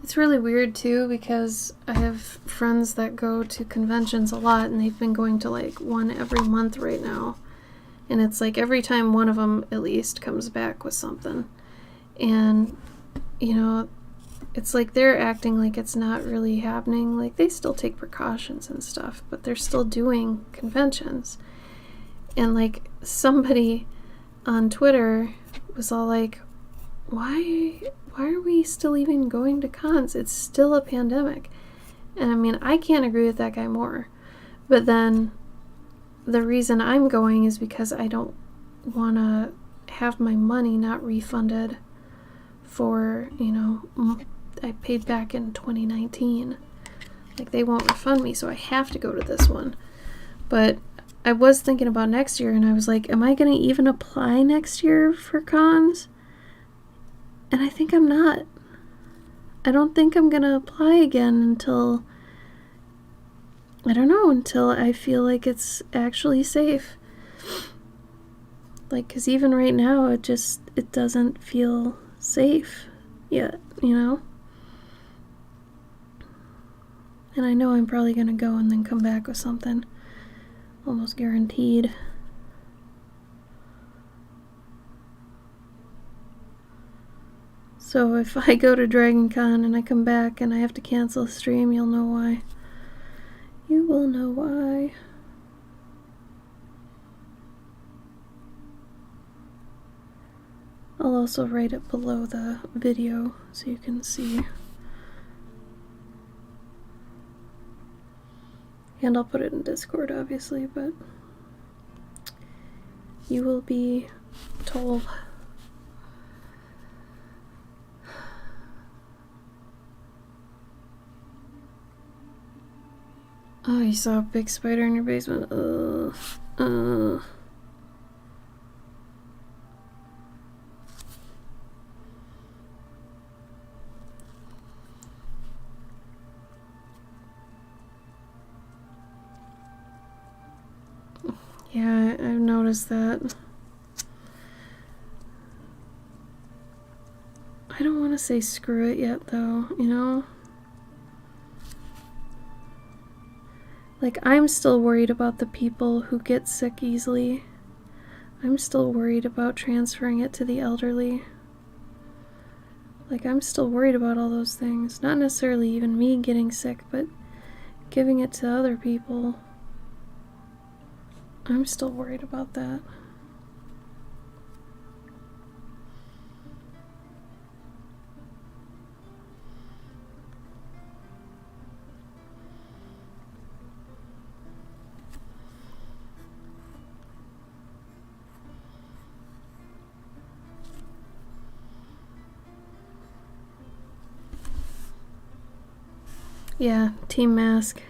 Speaker 1: It's really weird too because I have friends that go to conventions a lot and they've been going to like one every month right now. And it's like every time one of them at least comes back with something. And, you know, it's like they're acting like it's not really happening. Like they still take precautions and stuff, but they're still doing conventions. And like somebody on Twitter was all like, why are we still even going to cons? It's still a pandemic. And I mean, I can't agree with that guy more. But then the reason I'm going is because I don't want to have my money not refunded for, you know, I paid back in 2019. Like, they won't refund me, so I have to go to this one. But I was thinking about next year, and I was like, am I going to even apply next year for cons? And I think I'm not. I don't think I'm going to apply again until, I don't know, until I feel like it's actually safe. Like, because even right now, it doesn't feel safe yet, you know? And I know I'm probably going to go and then come back with something. Almost guaranteed. So if I go to Dragon Con and I come back and I have to cancel a stream, you'll know why. You will know why. I'll also write it below the video so you can see. And I'll put it in Discord, obviously, but you will be told. Oh, you saw a big spider in your basement? Yeah, I've noticed that. I don't want to say screw it yet, though, you know? Like, I'm still worried about the people who get sick easily. I'm still worried about transferring it to the elderly. Like, I'm still worried about all those things. Not necessarily even me getting sick, but giving it to other people. I'm still worried about that. Yeah, team mask.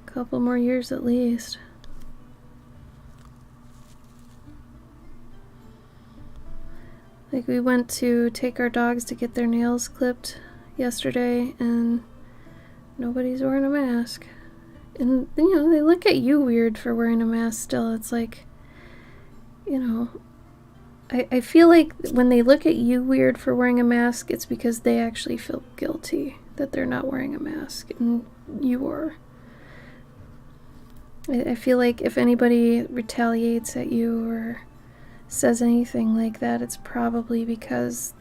Speaker 1: Couple more years at least. Like, we went to take our dogs to get their nails clipped yesterday, and nobody's wearing a mask. And, you know, they look at you weird for wearing a mask still. It's like, you know, I feel like when they look at you weird for wearing a mask, it's because they actually feel guilty that they're not wearing a mask, and you are. I feel like if anybody retaliates at you or says anything like that, it's probably because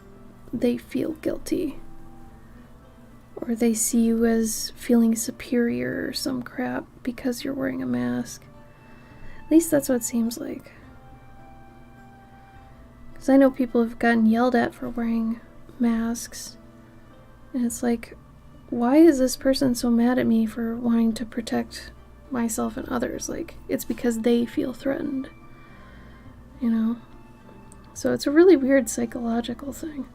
Speaker 1: they feel guilty. Or they see you as feeling superior or some crap because you're wearing a mask. At least that's what it seems like. Because I know people have gotten yelled at for wearing masks. And it's like, why is this person so mad at me for wanting to protect myself and others? Like, it's because they feel threatened. You know? So it's a really weird psychological thing.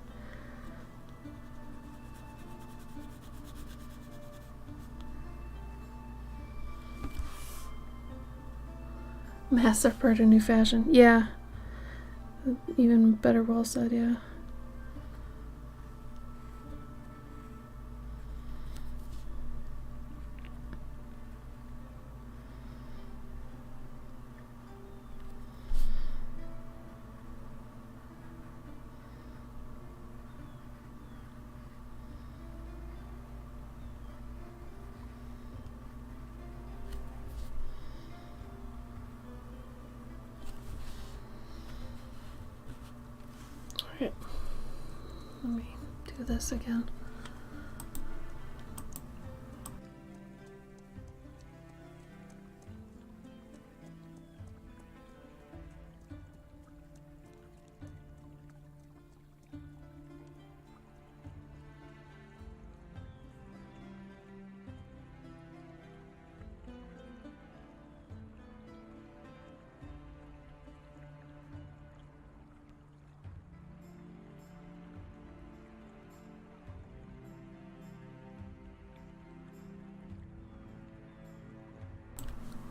Speaker 1: Masks are part of new fashion. Yeah. Even better well said, yeah. Alright. Let me do this again.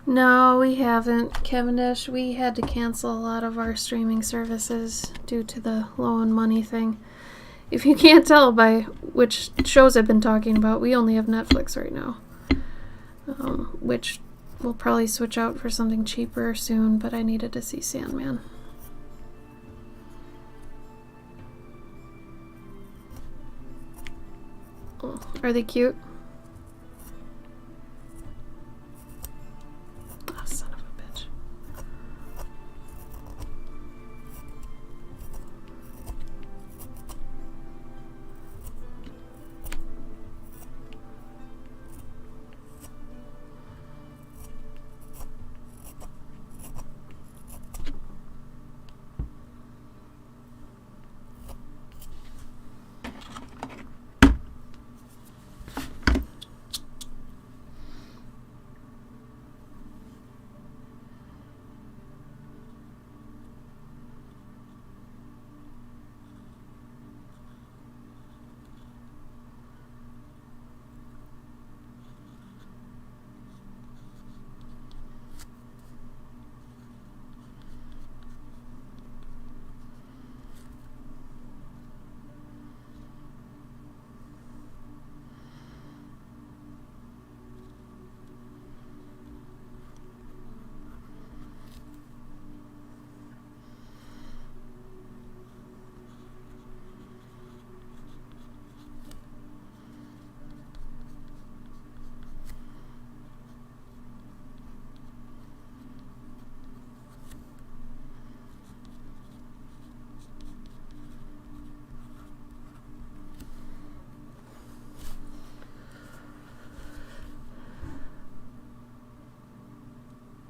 Speaker 1: No, we haven't, Cavendish. We had to cancel a lot of our streaming services due to the low on money thing. If you can't tell by which shows I've been talking about, we only have Netflix right now. Which we'll probably switch out for something cheaper soon, but I needed to see Sandman. Oh, are they cute? Oh, son of a bitch.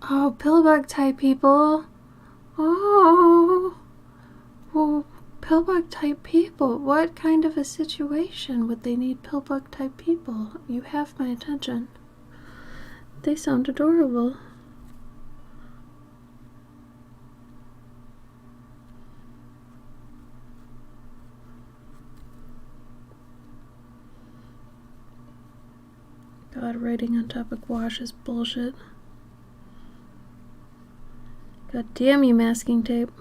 Speaker 1: Oh, pillbug type people. Oh. Well, pillbug type people. What kind of a situation would they need pillbug type people? You have my attention. They sound adorable. tripod writing on top of gouache is bullshit. God damn you, masking tape.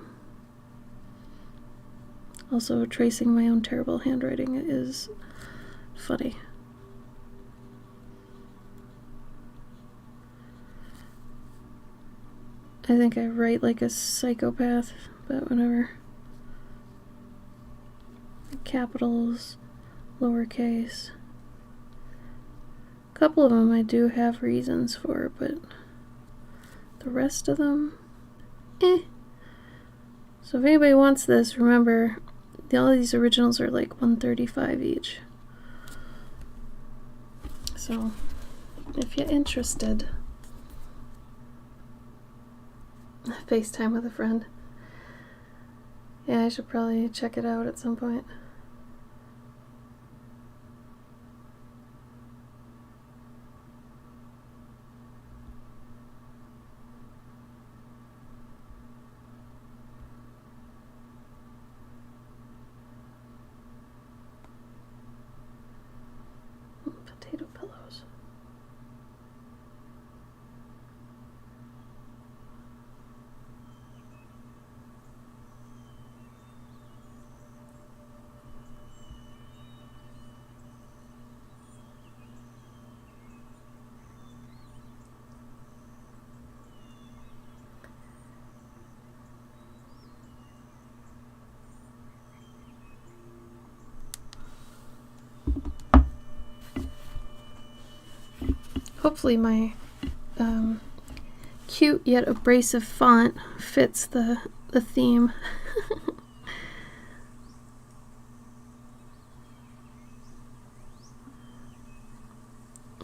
Speaker 1: Also, tracing my own terrible handwriting is funny. I think I write like a psychopath, but whatever. Capitals, lowercase. A couple of them I do have reasons for, but the rest of them, eh. So if anybody wants this, remember, all these originals are like $135 each. So if you're interested, FaceTime with a friend. Yeah, I should probably check it out at some point. Potato pillows. Hopefully my cute yet abrasive font fits the theme.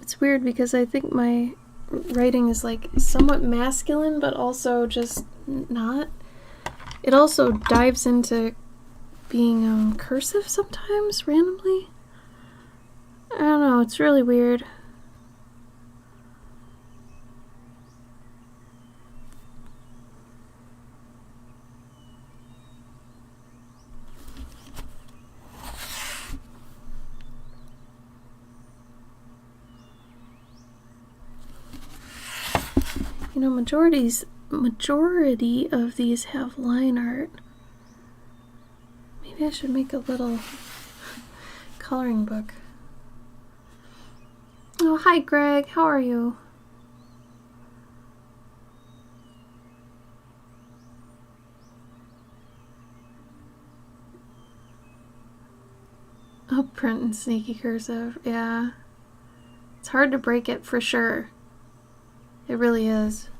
Speaker 1: It's weird because I think my writing is like somewhat masculine, but also just not. It also dives into being cursive sometimes, randomly. I don't know, it's really weird. You know, majority of these have line art. Maybe I should make a little coloring book. Oh, hi Greg, how are you? Oh, print and sneaky cursive, yeah. It's hard to break it for sure. It really is.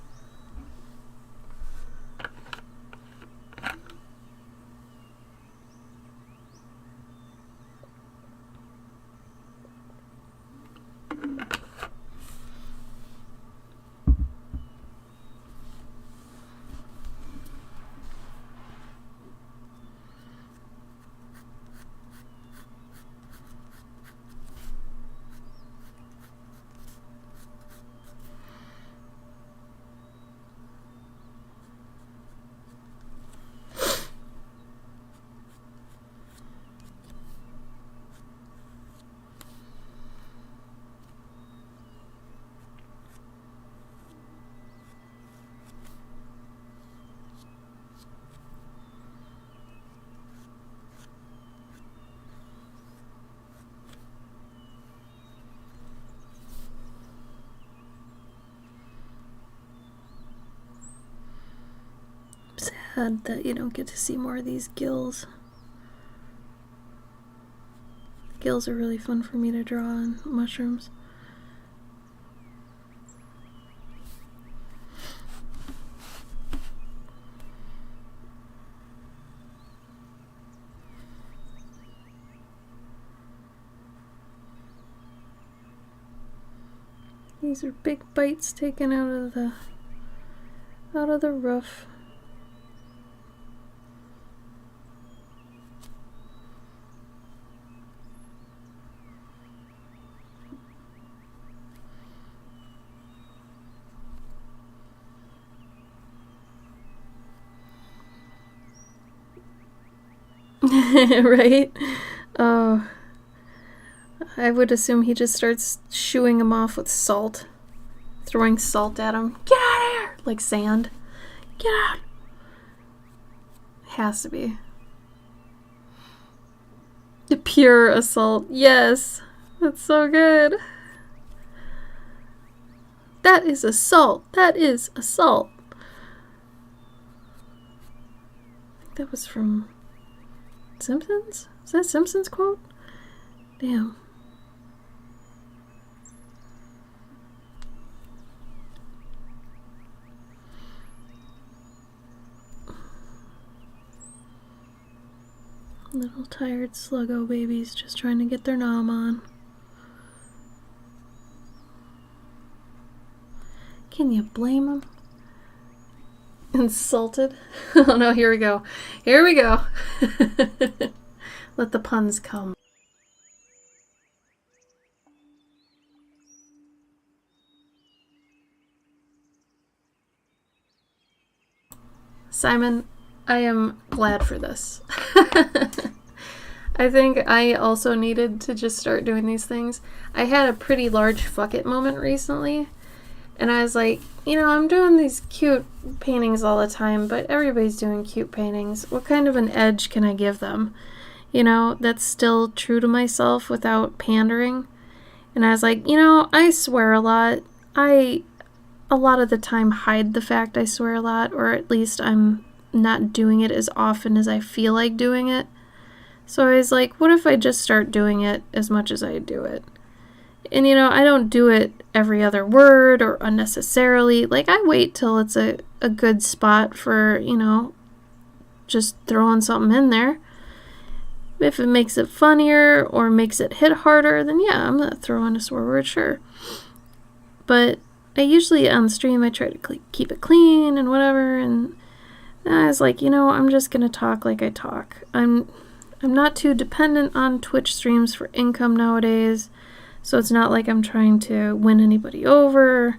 Speaker 1: Sad that you don't get to see more of these gills. Gills are really fun for me to draw on mushrooms. These are big bites taken out of the roof. Right? Oh, I would assume he just starts shooing him off with salt. Throwing salt at him. Get out of here! Like sand. Get out! Has to be. The pure assault. Yes! That's so good. That is assault. That is assault. I think that was from Simpsons? Is that a Simpsons quote? Damn. Little tired sluggo babies just trying to get their nom on. Can you blame them? Insulted? Oh no, here we go. Here we go. Let the puns come. Simon, I am glad for this. I think I also needed to just start doing these things. I had a pretty large fuck it moment recently, and I was like, you know, I'm doing these cute paintings all the time, but everybody's doing cute paintings. What kind of an edge can I give them? You know, that's still true to myself without pandering. And I was like, you know, I swear a lot. A lot of the time hide the fact I swear a lot, or at least I'm not doing it as often as I feel like doing it. So I was like, what if I just start doing it as much as I do it? And you know, I don't do it every other word or unnecessarily. Like, I wait till it's a good spot for, you know, just throwing something in there. If it makes it funnier or makes it hit harder, then yeah, I'm gonna throw in a swear word, sure. But I usually on stream I try to keep it clean and whatever, and I was like, you know, I'm just gonna talk like I talk. I'm not too dependent on Twitch streams for income nowadays, so it's not like I'm trying to win anybody over,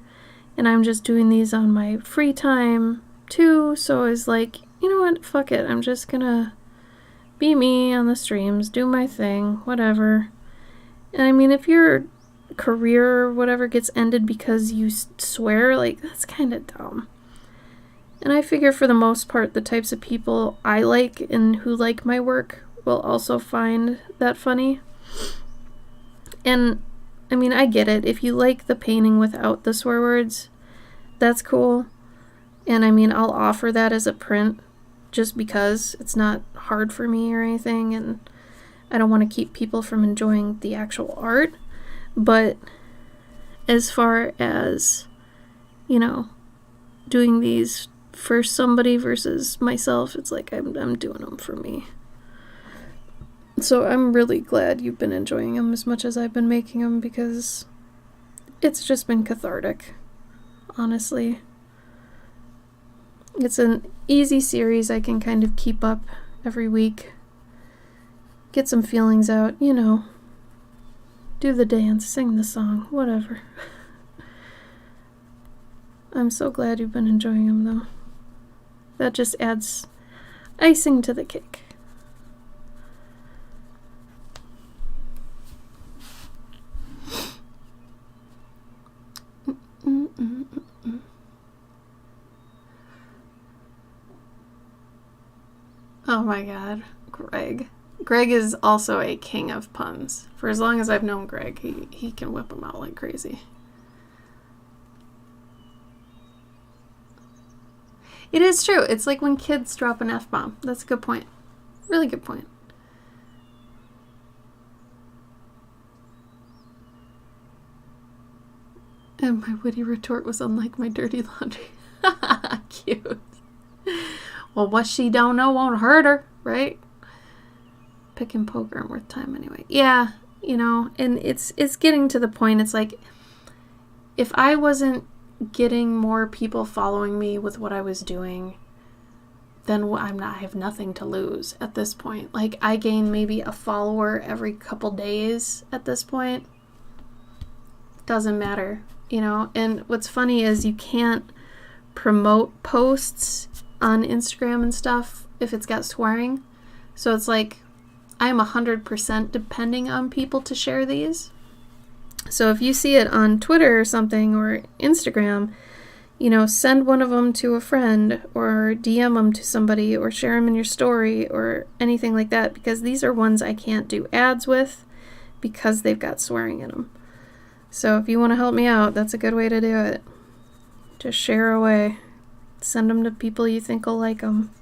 Speaker 1: and I'm just doing these on my free time too, so I was like, you know what, fuck it, I'm just gonna be me on the streams, do my thing, whatever. And I mean, if your career or whatever gets ended because you swear, like, that's kind of dumb. And I figure for the most part, the types of people I like and who like my work will also find that funny. And I mean, I get it. If you like the painting without the swear words, that's cool. And I mean, I'll offer that as a print just because it's not hard for me or anything, and I don't want to keep people from enjoying the actual art. But as far as, you know, doing these for somebody versus myself, it's like I'm doing them for me. So I'm really glad you've been enjoying them as much as I've been making them, because it's just been cathartic, honestly. It's an easy series I can kind of keep up every week. Get some feelings out, you know. Do the dance, sing the song, whatever. I'm so glad you've been enjoying them, though. That just adds icing to the cake. Oh my god, Greg. Greg is also a king of puns. For as long as I've known Greg, he can whip them out like crazy. It is true. It's like when kids drop an F-bomb. That's a good point. Really good point. And my witty retort was unlike my dirty laundry. Cute. Well, what she don't know won't hurt her, right? Pick and poke aren't worth time anyway. Yeah, you know, and it's getting to the point, it's like, if I wasn't getting more people following me with what I was doing, then I have nothing to lose at this point. Like, I gain maybe a follower every couple days at this point. Doesn't matter, you know? And what's funny is you can't promote posts on Instagram and stuff if it's got swearing. So it's like, I'm 100% depending on people to share these. So if you see it on Twitter or something, or Instagram, you know, send one of them to a friend, or DM them to somebody, or share them in your story, or anything like that, because these are ones I can't do ads with because they've got swearing in them. So if you want to help me out, that's a good way to do it. Just share away. Send them to people you think will like them.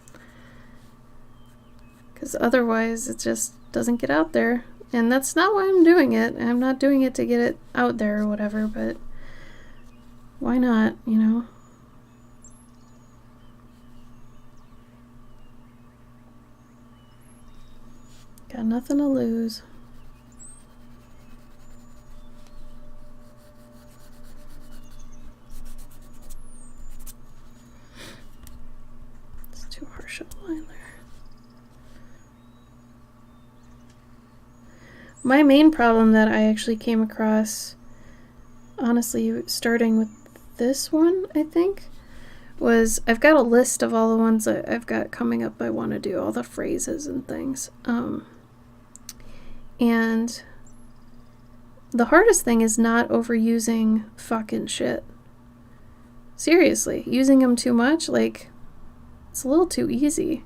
Speaker 1: Because otherwise it just doesn't get out there. And that's not why I'm doing it. I'm not doing it to get it out there or whatever, but why not, you know? Got nothing to lose. It's too harsh a line there. My main problem that I actually came across, honestly, starting with this one, I think, was I've got a list of all the ones that I've got coming up I want to do, all the phrases and things. And the hardest thing is not overusing fucking shit. Seriously, using them too much, like, it's a little too easy.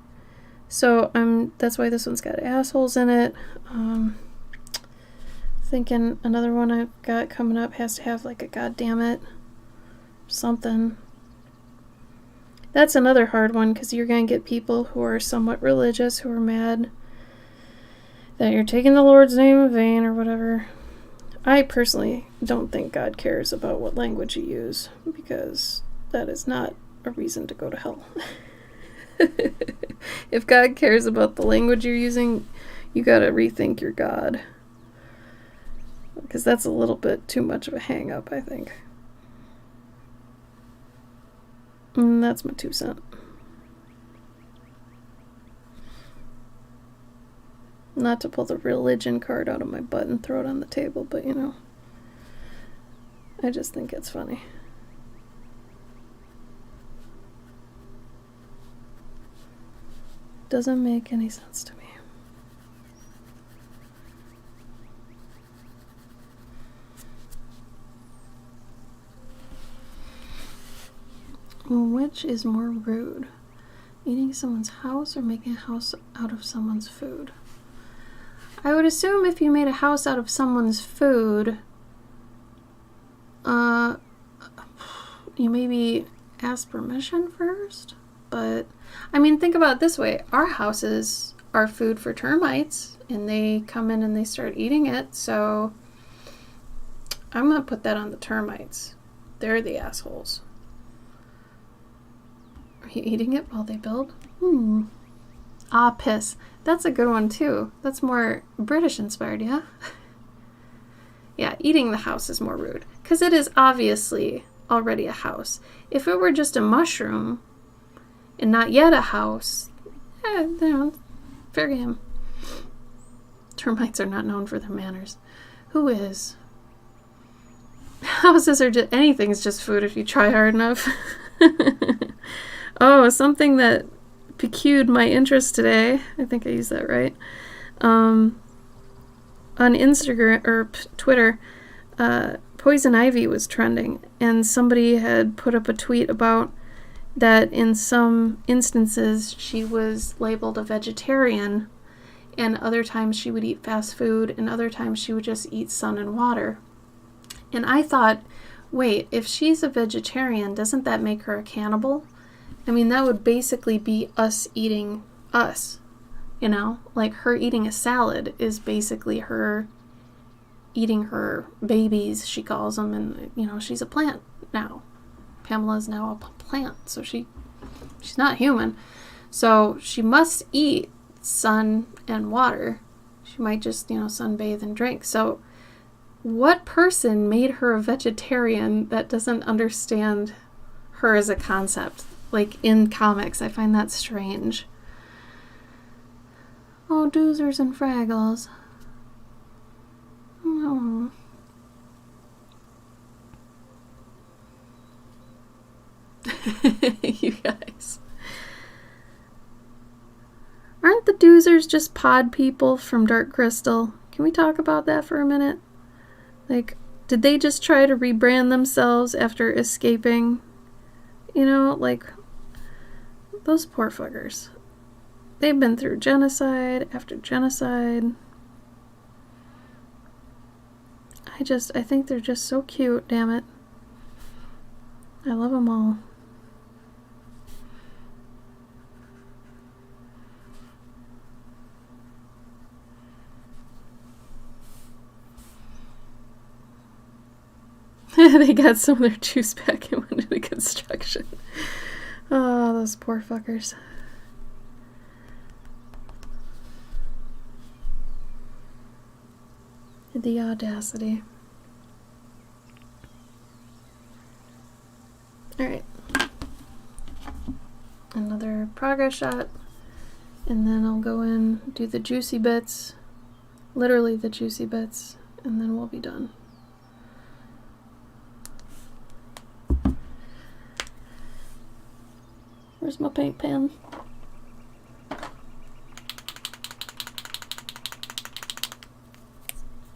Speaker 1: So that's why this one's got assholes in it. Thinking another one I've got coming up has to have like a goddammit something. That's another hard one, because you're going to get people who are somewhat religious who are mad that you're taking the Lord's name in vain or whatever. I personally don't think God cares about what language you use, because that is not a reason to go to hell. If God cares about the language you're using, you gotta rethink your God. Because that's a little bit too much of a hang-up, I think. And that's my 2 cents. Not to pull the religion card out of my butt and throw it on the table, but you know, I just think it's funny. Doesn't make any sense to me. Which is more rude? Eating someone's house or making a house out of someone's food? I would assume if you made a house out of someone's food, you maybe ask permission first. But, I mean, think about it this way. Our houses are food for termites, and they come in and they start eating it, so I'm going to put that on the termites. They're the assholes. Are you eating it while they build? Ah, piss. That's a good one, too. That's more British-inspired, yeah? Yeah, eating the house is more rude, because it is obviously already a house. If it were just a mushroom and not yet a house, you know, fair game. Termites are not known for their manners. Who is? Houses are just, anything's just food if you try hard enough. Oh, something that piqued my interest today. I think I used that right. On Instagram or Twitter, poison ivy was trending, and somebody had put up a tweet about that in some instances she was labeled a vegetarian, and other times she would eat fast food, and other times she would just eat sun and water. And I thought, wait, if she's a vegetarian, doesn't that make her a cannibal? I mean, that would basically be us eating us, you know? Like, her eating a salad is basically her eating her babies, she calls them, and, you know, she's a plant now. Pamela's now a plant, so she's not human. So she must eat sun and water. She might just, you know, sunbathe and drink. So what person made her a vegetarian that doesn't understand her as a concept? Like, in comics, I find that strange. Oh, doozers and fraggles. Oh. You guys. Aren't the Doozers just pod people from Dark Crystal? Can we talk about that for a minute? Like, did they just try to rebrand themselves after escaping? You know, like, those poor fuckers. They've been through genocide after genocide. I think they're just so cute, damn it. I love them all. They got some of their juice back and went into construction. Oh, those poor fuckers. The audacity. Alright. Another progress shot. And then I'll go in, do the juicy bits. Literally the juicy bits. And then we'll be done. Where's my paint pen?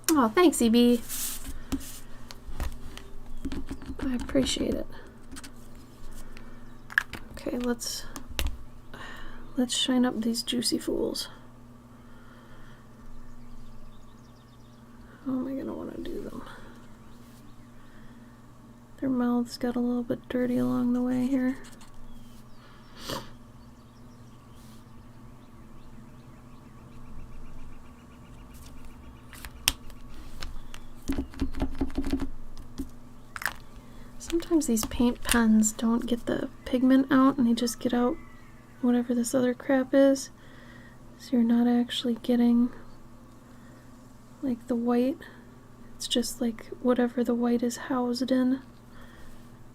Speaker 1: Oh, thanks, EB. I appreciate it. Okay, let's shine up these juicy fools. How am I gonna want to do them? Their mouths got a little bit dirty along the way here. Sometimes these paint pens don't get the pigment out and they just get out whatever this other crap is. So you're not actually getting like the white. It's just like whatever the white is housed in,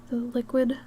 Speaker 1: the liquid.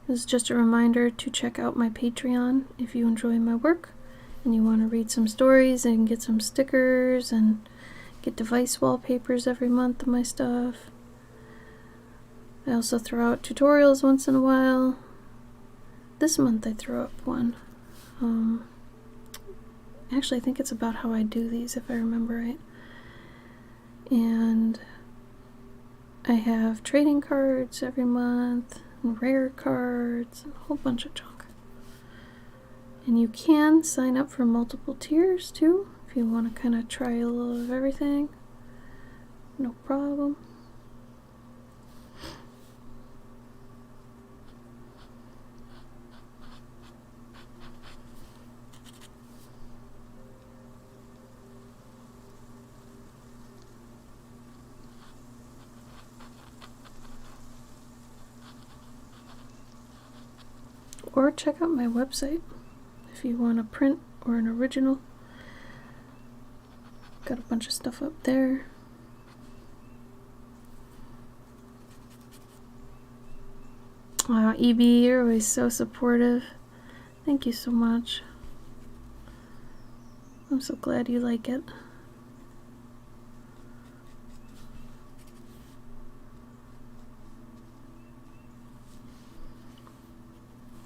Speaker 1: This is just a reminder to check out my Patreon if you enjoy my work and you want to read some stories and get some stickers and get device wallpapers every month of my stuff. I also throw out tutorials once in a while. This month I threw up one. Actually, I think it's about how I do these, if I remember right. And I have trading cards every month, and rare cards, and a whole bunch of junk. And you can sign up for multiple tiers too, if you want to kind of try a little of everything. No problem. or check out my website if you want a print or an original. Got a bunch of stuff up there. Wow, EB, you're always so supportive. Thank you so much. I'm so glad you like it.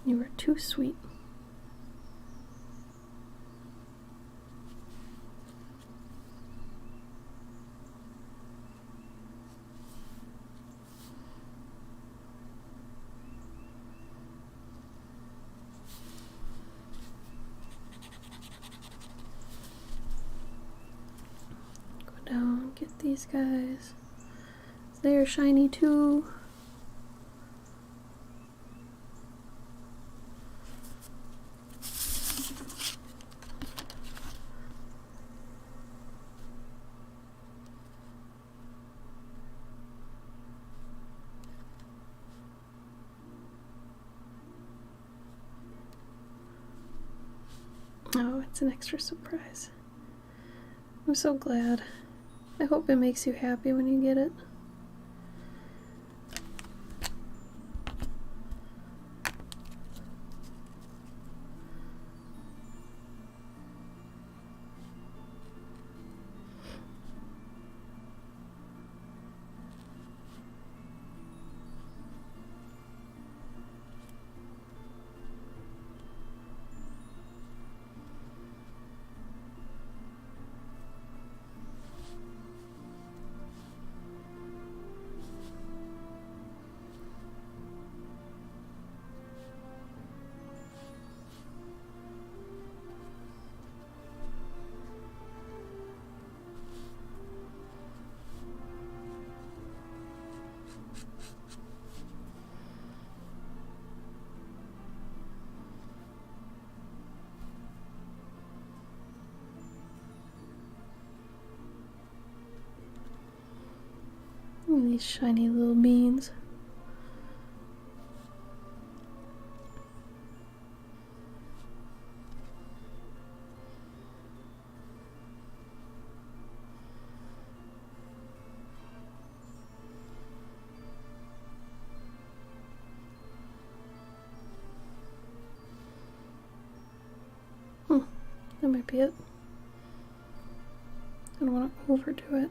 Speaker 1: You are too sweet. Go down, get these guys. They're shiny too. Oh, it's an extra surprise. I'm so glad. I hope it makes you happy when you get it. And these shiny little beans. That might be it. I don't want to overdo it.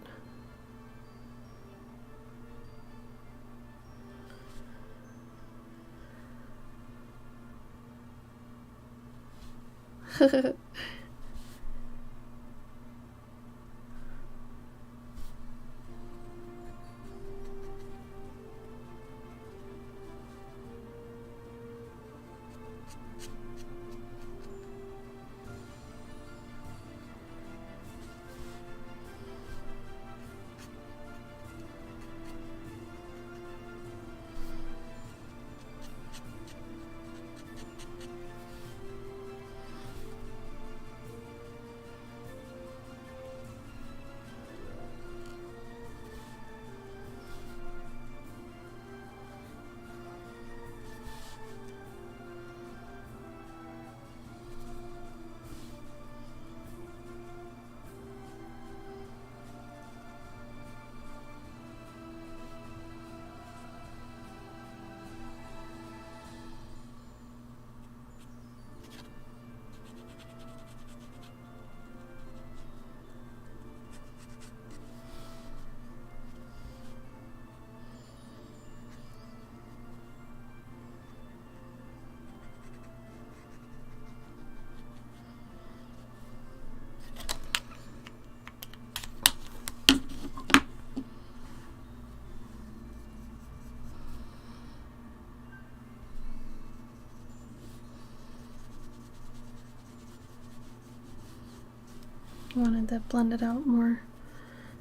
Speaker 1: I wanted that blended out more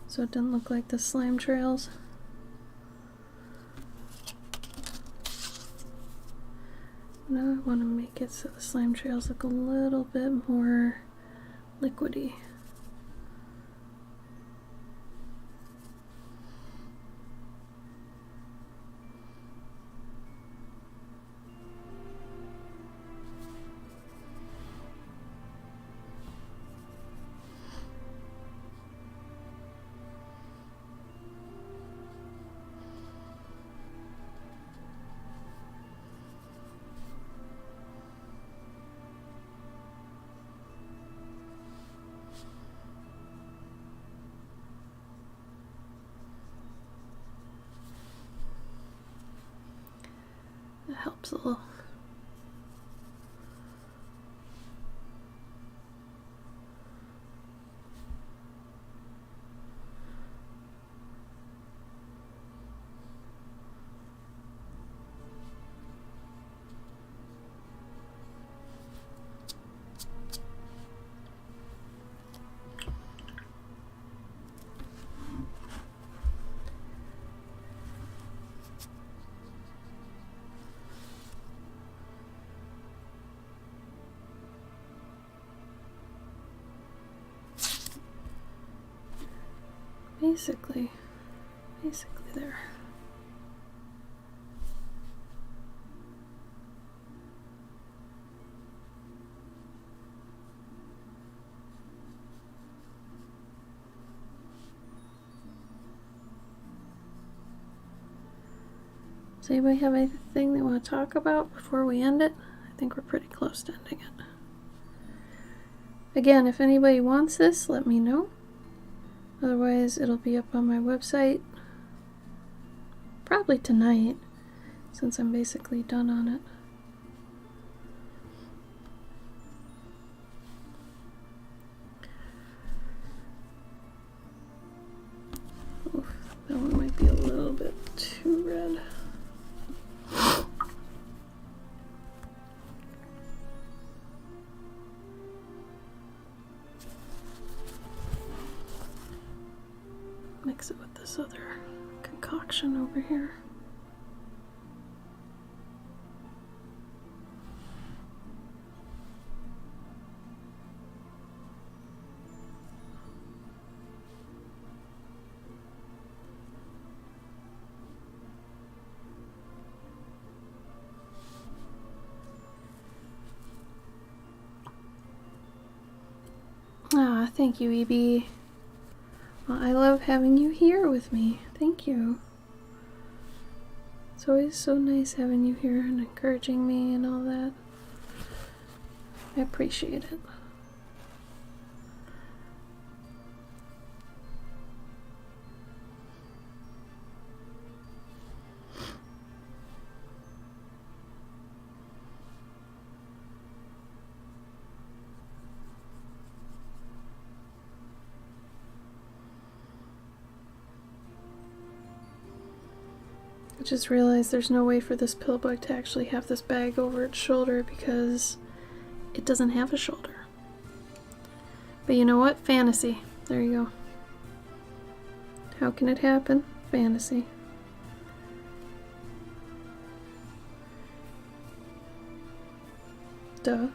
Speaker 1: so it didn't look like the slime trails. Now I want to make it so the slime trails look a little bit more liquidy. helps a little. Basically there. Does anybody have anything they want to talk about before we end it? I think we're pretty close to ending it. Again, if anybody wants this, let me know. Otherwise, it'll be up on my website probably tonight, since I'm basically done on it. Oof, that one might be a little bit too red. Mix it with this other concoction over here. Ah, thank you, EB. Well, I love having you here with me. Thank you. It's always so nice having you here and encouraging me and all that. I appreciate it. I just realized there's no way for this pill bug to actually have this bag over its shoulder because it doesn't have a shoulder. But you know what? Fantasy. There you go. How can it happen? Fantasy. Duh.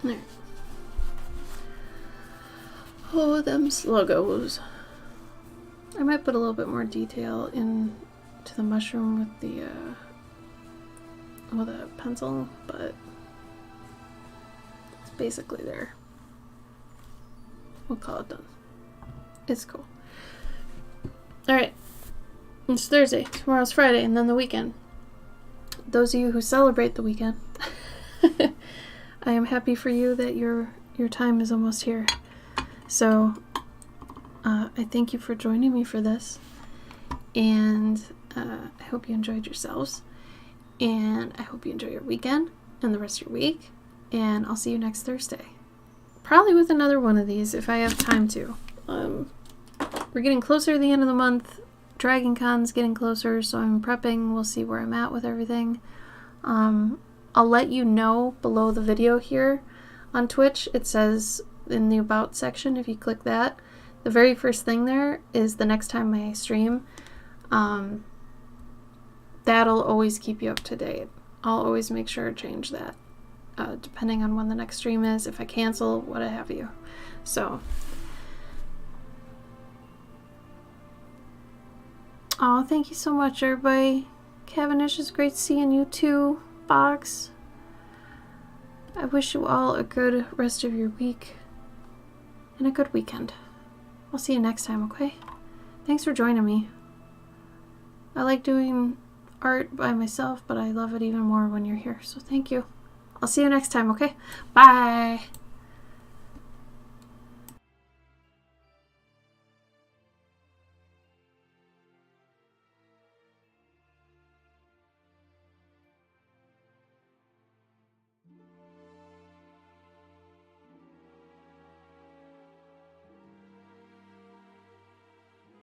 Speaker 1: There. Oh, them sluggos. I might put a little bit more detail into the mushroom with the pencil, but it's basically there. We'll call it done. It's cool. Alright. It's Thursday. Tomorrow's Friday, and then the weekend. Those of you who celebrate the weekend, I am happy for you that your time is almost here. So, I thank you for joining me for this, and I hope you enjoyed yourselves, and I hope you enjoy your weekend and the rest of your week, and I'll see you next Thursday. Probably with another one of these if I have time to. We're getting closer to the end of the month. Dragon Con's getting closer, so I'm prepping. We'll see where I'm at with everything. I'll let you know below the video here on Twitch. It says in the About section, if you click that, the very first thing there is the next time I stream. That'll always keep you up to date. I'll always make sure to change that, depending on when the next stream is, if I cancel, what have you. So, oh, thank you so much, everybody. Cavendish, is great seeing you too. Box. I wish you all a good rest of your week and a good weekend. I'll see you next time, okay? Thanks for joining me. I like doing art by myself, but I love it even more when you're here, so thank you. I'll see you next time, okay? Bye.